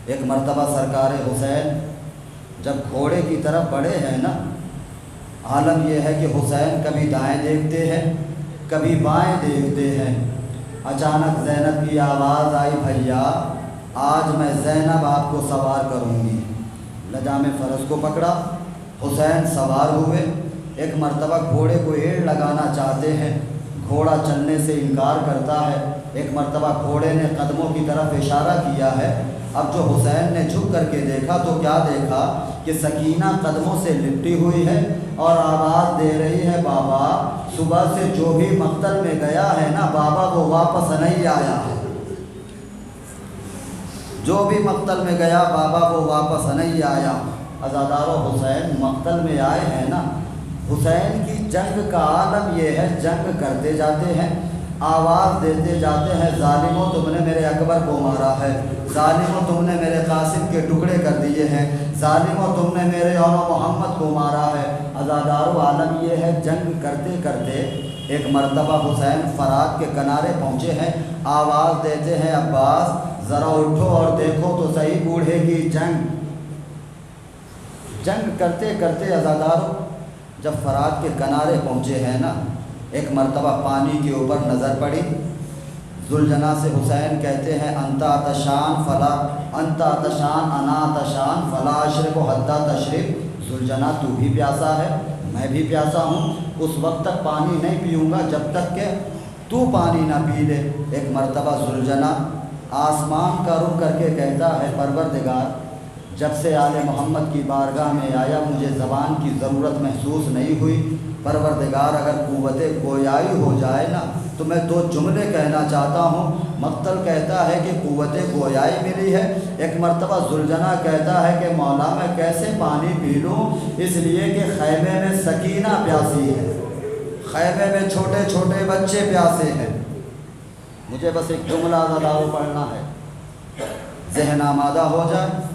ایک مرتبہ سرکار حسین جب گھوڑے کی طرف بڑھے ہیں نا، عالم یہ ہے کہ حسین کبھی دائیں دیکھتے ہیں کبھی بائیں دیکھتے ہیں۔ اچانک زینب کی آواز آئی، بھیا آج میں زینب آپ کو سوار کروں گی۔ لجام فرس کو پکڑا، حسین سوار ہوئے، ایک مرتبہ گھوڑے کو ایڑ لگانا چاہتے ہیں، گھوڑا چلنے سے انکار کرتا ہے، ایک مرتبہ گھوڑے نے قدموں کی طرف اشارہ کیا ہے۔ اب جو حسین نے جھک کر کے دیکھا تو کیا دیکھا کہ سکینہ قدموں سے لپٹی ہوئی ہے اور آواز دے رہی ہے، بابا صبح سے جو بھی مقتل میں گیا ہے نا بابا وہ واپس نہیں آیا ہے، جو بھی مقتل میں گیا بابا وہ واپس نہیں آیا۔ عزادارو حسین مقتل میں آئے ہیں نا، حسین کی جنگ کا عالم یہ ہے، جنگ کرتے جاتے ہیں، آواز دیتے جاتے ہیں، ظالموں تم نے میرے اکبر کو مارا ہے، ظالموں تم نے میرے قاسم کے ٹکڑے کر دیے ہیں، ظالموں تم نے میرے اور محمد کو مارا ہے۔ عزادارو عالم یہ ہے، جنگ کرتے کرتے ایک مرتبہ حسین فرات کے کنارے پہنچے ہیں، آواز دیتے ہیں، عباس ذرا اٹھو اور دیکھو تو صحیح بوڑھے کی جنگ۔ جنگ کرتے کرتے عزادارو جب فرات کے کنارے پہنچے ہیں نا، ایک مرتبہ پانی کے اوپر نظر پڑی، ذوالجناح سے حسین کہتے ہیں، انت عطشان فلا انت عطشان انا عطشان فلا اشرب حتی تشرب، ذوالجناح تو بھی پیاسا ہے میں بھی پیاسا ہوں، اس وقت تک پانی نہیں پیوں گا جب تک کہ تو پانی نہ پی لے۔ ایک مرتبہ ذوالجناح آسمان کا رخ کر کے کہتا ہے، پروردگار جب سے آل محمد کی بارگاہ میں آیا مجھے زبان کی ضرورت محسوس نہیں ہوئی، پروردگار اگر قوت گویائی ہو جائے نا تو میں 2 جملے کہنا چاہتا ہوں۔ مقتل کہتا ہے کہ قوت گویائی ملی ہے، ایک مرتبہ ذوالجناح کہتا ہے کہ مولا میں کیسے پانی پی لوں، اس لیے کہ خیمے میں سکینہ پیاسی ہے، خیمے میں چھوٹے چھوٹے بچے پیاسے ہیں۔ مجھے بس ایک جملہ عزادارو پڑھنا ہے، ذہن آمادہ ہو جائے۔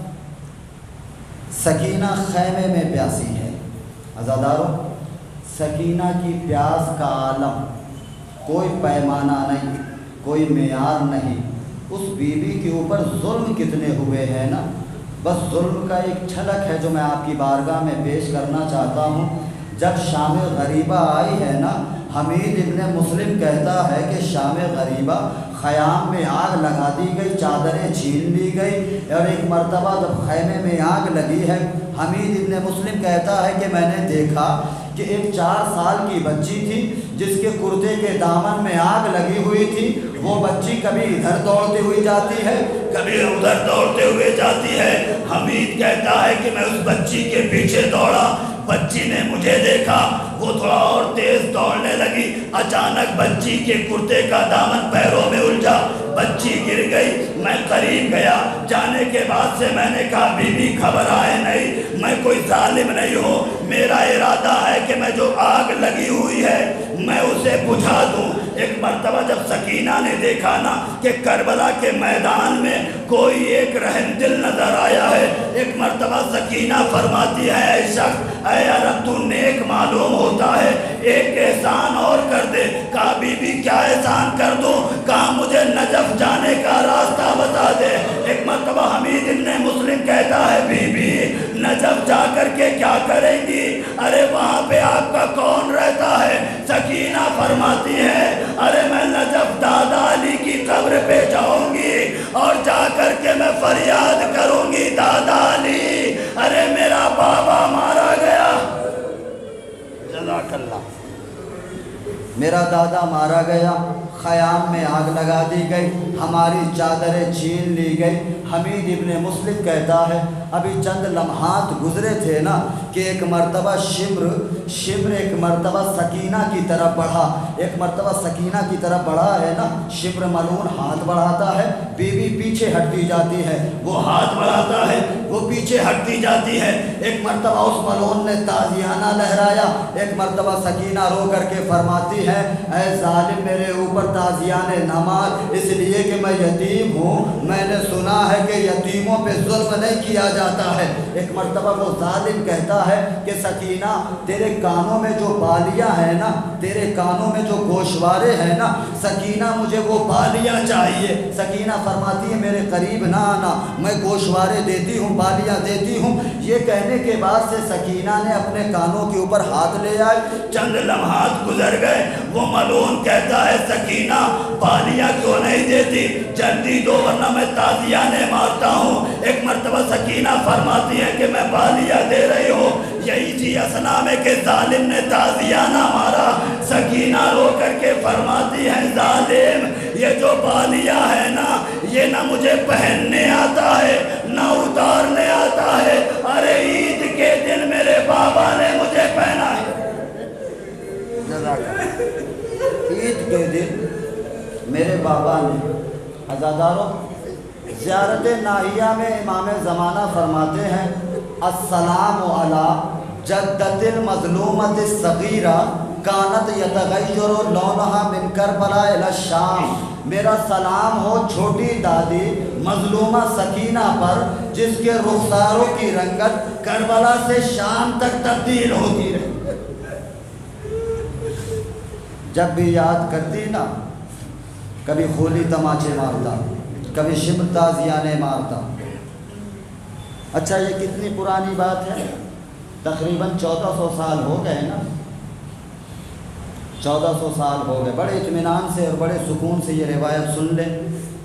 سکینہ خیمے میں پیاسی ہے۔ عزادارو سکینہ کی پیاس کا عالم، کوئی پیمانہ نہیں، کوئی معیار نہیں۔ اس بی بی کے اوپر ظلم کتنے ہوئے ہیں نا، بس ظلم کا ایک جھلک ہے جو میں آپ کی بارگاہ میں پیش کرنا چاہتا ہوں۔ جب شام غریبہ آئی ہے نا، حمید ابن مسلم کہتا ہے کہ شام غریبہ خیام میں آگ لگا دی گئی، چادریں چھین لی گئی، اور ایک مرتبہ جب خیمے میں آگ لگی ہے، حمید ابن مسلم کہتا ہے کہ میں نے دیکھا کہ ایک 4 سال کی بچی تھی جس کے کرتے کے دامن میں آگ لگی ہوئی تھی، وہ بچی کبھی ادھر دوڑتے ہوئی جاتی ہے کبھی ادھر دوڑتے ہوئے جاتی ہے۔ حمید کہتا ہے کہ میں اس بچی کے پیچھے دوڑا، بچی نے مجھے دیکھا، وہ تھوڑا اور تیز دوڑنے لگی، اچانک بچی کے کرتے کا دامن پیروں میں الجھا، بچی گر گئی۔ میں قریب گیا، جانے کے بعد سے میں نے کہا بی بی گھبرائے نہیں، میں کوئی ظالم نہیں ہوں، کہ میں جو آگ لگی ہوئی ہے میں اسے بجھا دوں۔ ایک مرتبہ جب سکینہ نے دیکھا نا کہ کربلا کے میدان میں کوئی ایک رحم دل نظر آیا ہے، ایک مرتبہ سکینہ فرماتی ہے اے شخص، اے عرب تو نیک معلوم ہوتا ہے، ایک احسان اور کر دے۔ کہا بی بی کیا احسان کر دوں؟ کہا مجھے نجف جانے کا راستہ بتا دے۔ ایک مرتبہ حمید ابن مسلم کہتا ہے بی بی نجف جا کر کے کیا کریں گی؟ ارے وہاں پہ آپ کا کون رہتا ہے؟ سکینہ فرماتی ہے ارے میں نجف دادا علی کی قبر پہ جاؤں گی اور جا کر کے میں فریاد کروں گی دادا علی ارے میرا بابا مارا گیا، جزاک اللہ، میرا دادا مارا گیا، خیام میں آگ لگا دی گئی، ہماری چادریں چھین لی گئی۔ حمید ابن مسلم کہتا ہے ابھی چند لمحات گزرے تھے نا کہ ایک مرتبہ شمر ایک مرتبہ سکینہ کی طرف بڑھا، ایک مرتبہ سکینہ کی طرف بڑھا ہے نا، شمر ملعون ہاتھ بڑھاتا ہے، بیوی پیچھے ہٹتی جاتی ہے، وہ ہاتھ بڑھاتا ہے وہ پیچھے ہٹتی جاتی ہے۔ ایک مرتبہ اس ملعون نے تازیانہ لہرایا، ایک مرتبہ سکینہ رو کر کے فرماتی ہے اے ظالم میرے اوپر تازیانے نہ مار، اس لیے کہ میں یتیم ہوں، میں نے سنا ہے کہ یتیموں پہ ظلم نہیں کیا جاتا ہے۔ ایک مرتبہ وہ ظالم کہتا ہے کہ سکینہ تیرے کانوں میں جو بالیاں ہیں نا، تیرے کانوں میں جو گوشوارے ہیں نا، سکینہ مجھے وہ بالیاں چاہیے۔ سکینہ فرماتی ہے میرے قریب نہ آنا، میں گوشوارے دیتی ہوں، بالیاں دیتی ہوں۔ یہ کہنے کے بعد سے سکینہ نے اپنے کانوں کے اوپر ہاتھ لے آئے۔ چند لمحات گزر گئے، وہ ملعون کہتا ہے سکینہ بالیاں کیوں نہیں دیتی، جلدی دو ورنہ میں تازیانے مارتا ہوں۔ ایک مرتبہ سکینہ فرماتی ہے کہ میں بالیاں دے رہی ہوں، یہی تھی اثنا میں کہ ظالم نے تازیانہ مارا۔ سکینہ رو کر کے فرماتی ہے ظالم یہ جو بالیاں ہے نا یہ نہ مجھے پہننے آتا ہے نہ اتارنے آتا ہے، ارے عید کے دن میرے بابا نے مجھے پہنا ہے۔ عید کے دن میرے بابا نے، عزاداروں زیارت ناہیہ میں امام زمانہ فرماتے ہیں السلام علی جدت المظلومت الصغیرہ کانت یتغیر لونہا من کربلا الی الشام، میرا سلام ہو چھوٹی دادی مظلومہ سکینہ پر جس کے رخساروں کی رنگت کربلا سے شام تک تبدیل ہوتی رہی۔ جب بھی یاد کرتی نا کبھی خولی تماچے مارتا، کبھی شمر تازیانے مارتا۔ اچھا یہ کتنی پرانی بات ہے؟ تقریباً 1400 سال ہو گئے نا، 1400 سال ہو گئے۔ بڑے اطمینان سے اور بڑے سکون سے یہ روایت سن لیں،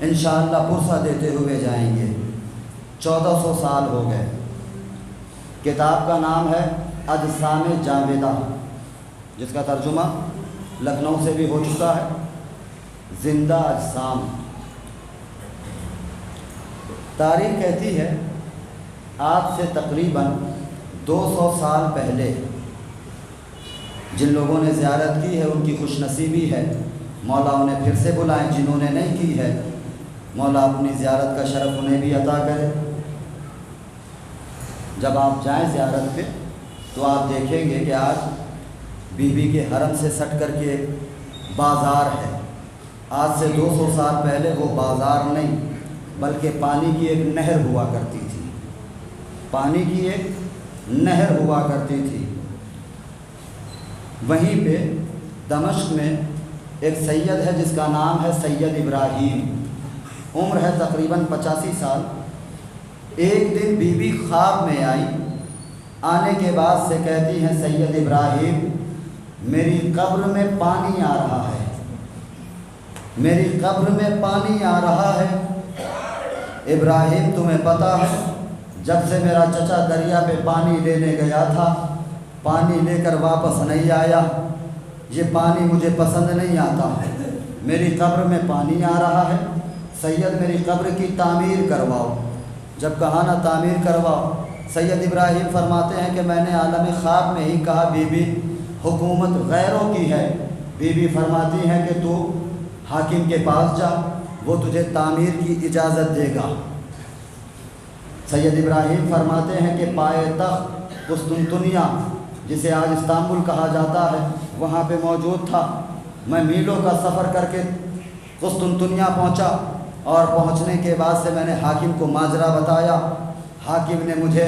انشاءاللہ پرسہ دیتے ہوئے جائیں گے۔ 1400 سال ہو گئے۔ کتاب کا نام ہے اجسام جاویدہ، جس کا ترجمہ لکھنؤ سے بھی ہو چکا ہے، زندہ اجسام۔ تاریخ کہتی ہے آج سے تقریباً 200 سال پہلے جن لوگوں نے زیارت کی ہے ان کی خوش نصیبی ہے، مولا انہیں پھر سے بلائیں، جنہوں نے نہیں کی ہے مولا اپنی زیارت کا شرف انہیں بھی عطا کرے۔ جب آپ جائیں زیارت پہ تو آپ دیکھیں گے کہ آج بی بی کے حرم سے سٹ کر کے بازار ہے۔ آج سے 200 سال پہلے وہ بازار نہیں بلکہ پانی کی ایک نہر ہوا کرتی تھی، پانی کی ایک نہر ہوا کرتی تھی۔ وہیں پہ دمشق میں ایک سید ہے جس کا نام ہے سید ابراہیم، عمر ہے تقریباً 85 سال۔ ایک دن بی بی خواب میں آئی، آنے کے بعد سے کہتی ہیں سید ابراہیم میری قبر میں پانی آ رہا ہے، میری قبر میں پانی آ رہا ہے۔ ابراہیم تمہیں پتہ ہے جب سے میرا چچا دریا پہ پانی لینے گیا تھا پانی لے کر واپس نہیں آیا، یہ پانی مجھے پسند نہیں آتا، میری قبر میں پانی آ رہا ہے، سید میری قبر کی تعمیر کرواؤ۔ جب کہا نا تعمیر کرواؤ، سید ابراہیم فرماتے ہیں کہ میں نے عالم خواب میں ہی کہا بی بی حکومت غیروں کی ہے۔ بی بی فرماتی ہیں کہ تو حاکم کے پاس جا، وہ تجھے تعمیر کی اجازت دے گا۔ سید ابراہیم فرماتے ہیں کہ پائے تخت قسطنطنیہ جسے آج استنبول کہا جاتا ہے، وہاں پہ موجود تھا۔ میں میلوں کا سفر کر کے قسطنطنیہ پہنچا، اور پہنچنے کے بعد سے میں نے حاکم کو ماجرا بتایا۔ حاکم نے مجھے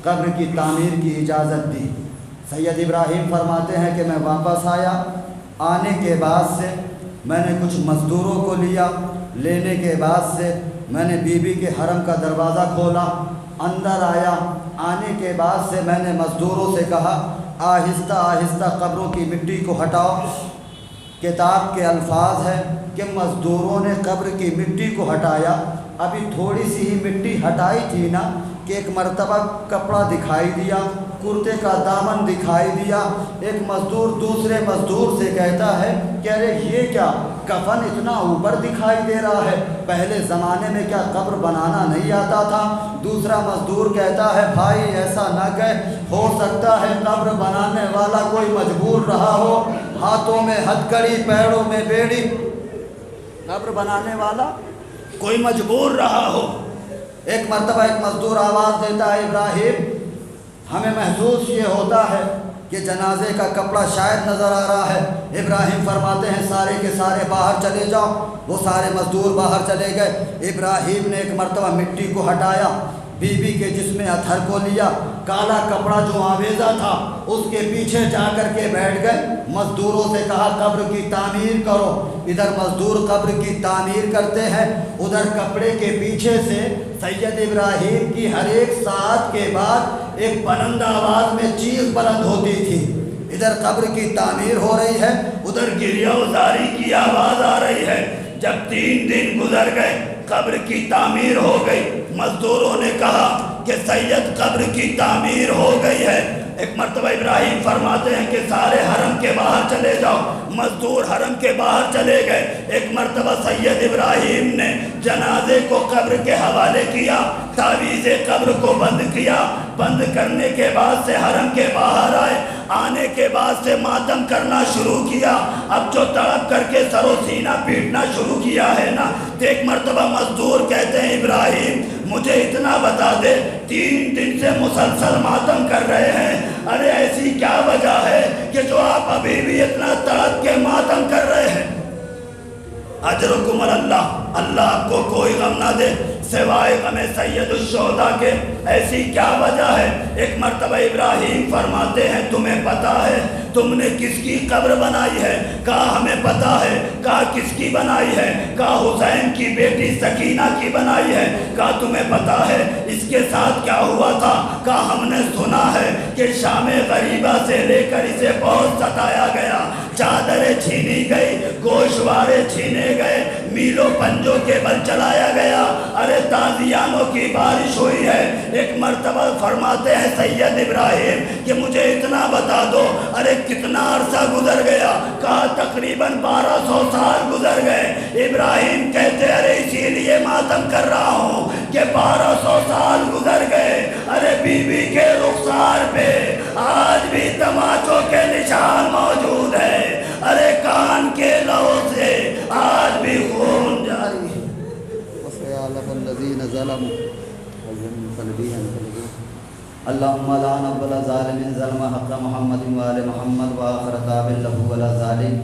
قبر کی تعمیر کی اجازت دی۔ سید ابراہیم فرماتے ہیں کہ میں واپس آیا، آنے کے بعد سے میں نے کچھ مزدوروں کو لیا، لینے کے بعد سے میں نے بی بی کے حرم کا دروازہ کھولا، اندر آیا۔ آنے کے بعد سے میں نے مزدوروں سے کہا آہستہ آہستہ قبروں کی مٹی کو ہٹاؤ۔ کتاب کے الفاظ ہیں کہ مزدوروں نے قبر کی مٹی کو ہٹایا، ابھی تھوڑی سی ہی مٹی ہٹائی تھی نا کہ ایک مرتبہ کپڑا دکھائی دیا، کرتے کا دامن دکھائی دیا۔ ایک مزدور دوسرے مزدور سے کہتا ہے کہ ارے یہ کیا کفن اتنا اوپر دکھائی دے رہا ہے، پہلے زمانے میں کیا قبر بنانا نہیں آتا تھا؟ دوسرا مزدور کہتا ہے بھائی ایسا نہ کہہ، ہو سکتا ہے قبر بنانے والا کوئی مجبور رہا ہو، ہاتھوں میں ہتھکڑی پیروں میں بیڑی، قبر بنانے والا کوئی مجبور رہا ہو۔ ایک مرتبہ ایک مزدور آواز دیتا ہے ابراہیم، ہمیں محسوس یہ ہوتا ہے کہ جنازے کا کپڑا شاید نظر آ رہا ہے۔ ابراہیم فرماتے ہیں سارے کے سارے باہر چلے جاؤ۔ وہ سارے مزدور باہر چلے گئے۔ ابراہیم نے ایک مرتبہ مٹی کو ہٹایا، بی بی کے جسم اتھر کو لیا، کالا کپڑا جو آویزہ تھا اس کے پیچھے جا کر کے بیٹھ گئے۔ مزدوروں سے کہا قبر کی تعمیر کرو۔ ادھر مزدور قبر کی تعمیر کرتے ہیں، ادھر کپڑے کے پیچھے سے سید ابراہیم کی ہر ایک ساعت کے بعد ایک بلند آواز میں چیخ بلند ہوتی تھی۔ ادھر قبر کی تعمیر ہو رہی ہے، ادھر گریہ وزاری کی آواز آ رہی ہے۔ جب 3 دن گزر گئے، قبر کی تعمیر ہو گئی۔ مزدوروں نے کہا کہ سید قبر کی تعمیر ہو گئی ہے۔ ایک مرتبہ ابراہیم فرماتے ہیں کہ سارے حرم کے باہر چلے جاؤ۔ مزدور حرم کے باہر چلے گئے۔ ایک مرتبہ سید ابراہیم نے جنازے کو قبر کے حوالے کیا، تعویذ قبر کو بند کیا۔ بند کرنے کے بعد سے حرم کے باہر آئے، آنے کے بعد سے ماتم کرنا شروع کیا۔ اب جو تڑپ کر کے سر و سینہ پیٹنا شروع کیا ہے نا، تو ایک مرتبہ مزدور کہتے ہیں ابراہیم مجھے اتنا بتا دے، 3 دن سے مسلسل ماتم کر رہے ہیں، ارے ایسی کیا وجہ ہے کہ جو آپ ابھی بھی اتنا تڑپ کے ماتم کر رہے ہیں؟ اجرکم اللہ، اللہ آپ کو کوئی غم نہ دے سوائے غم سید الشہداء کے۔ ایسی کیا وجہ ہے؟ ایک مرتبہ ابراہیم فرماتے ہیں تمہیں پتا ہے تم نے کس کی قبر بنائی ہے؟ کہا ہمیں پتا ہے۔ کہا کس کی بنائی ہے؟ کہا حسین کی بیٹی سکینہ کی بنائی ہے۔ کہا تمہیں پتا ہے اس کے ساتھ کیا ہوا تھا؟ کہا ہم نے سنا ہے کہ شام غریبہ سے لے کر اسے بہت ستایا گیا، چادریں چھینی گئی، گوشوارے چھینے گئے، میلوں پنجوں کے بل چلایا گیا، ارے تازیانوں کی بارش ہوئی ہے۔ ایک مرتبہ فرماتے ہیں سید ابراہیم کہ مجھے اتنا بتا دو ارے کتنا عرصہ گزر گیا؟ کہا تقریباً 1200 سال گزر گئے۔ ابراہیم کہتے ارے اسی لیے ماتم کر رہا ہوں کہ 1200 سال گزر گئے، ارے بی بی کے رخسار پہ آج بھی تماچوں کے نشان موجود ہے، ارے کان کے لو سے آج بھی خون جاری ہے۔ اللہم لا نقبل ظالم ظلم حق محمد وآل محمد وآخر تاب له ولا ظالم۔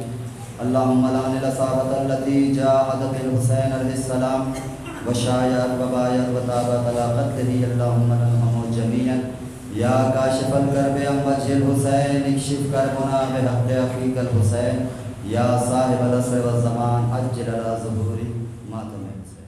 اللہم لعن الصحابة التي جاهدت الحسین علیہ السلام وشایعت وبایعت وتابت على قتله، اللہم لعنهم جميعا۔ یا کاشف الکرب عن وجه الحسین اکشف کربنا بحق اخیک الحسین، یا صاحب العصر والزمان عجل على ظہور ماتم الحسین۔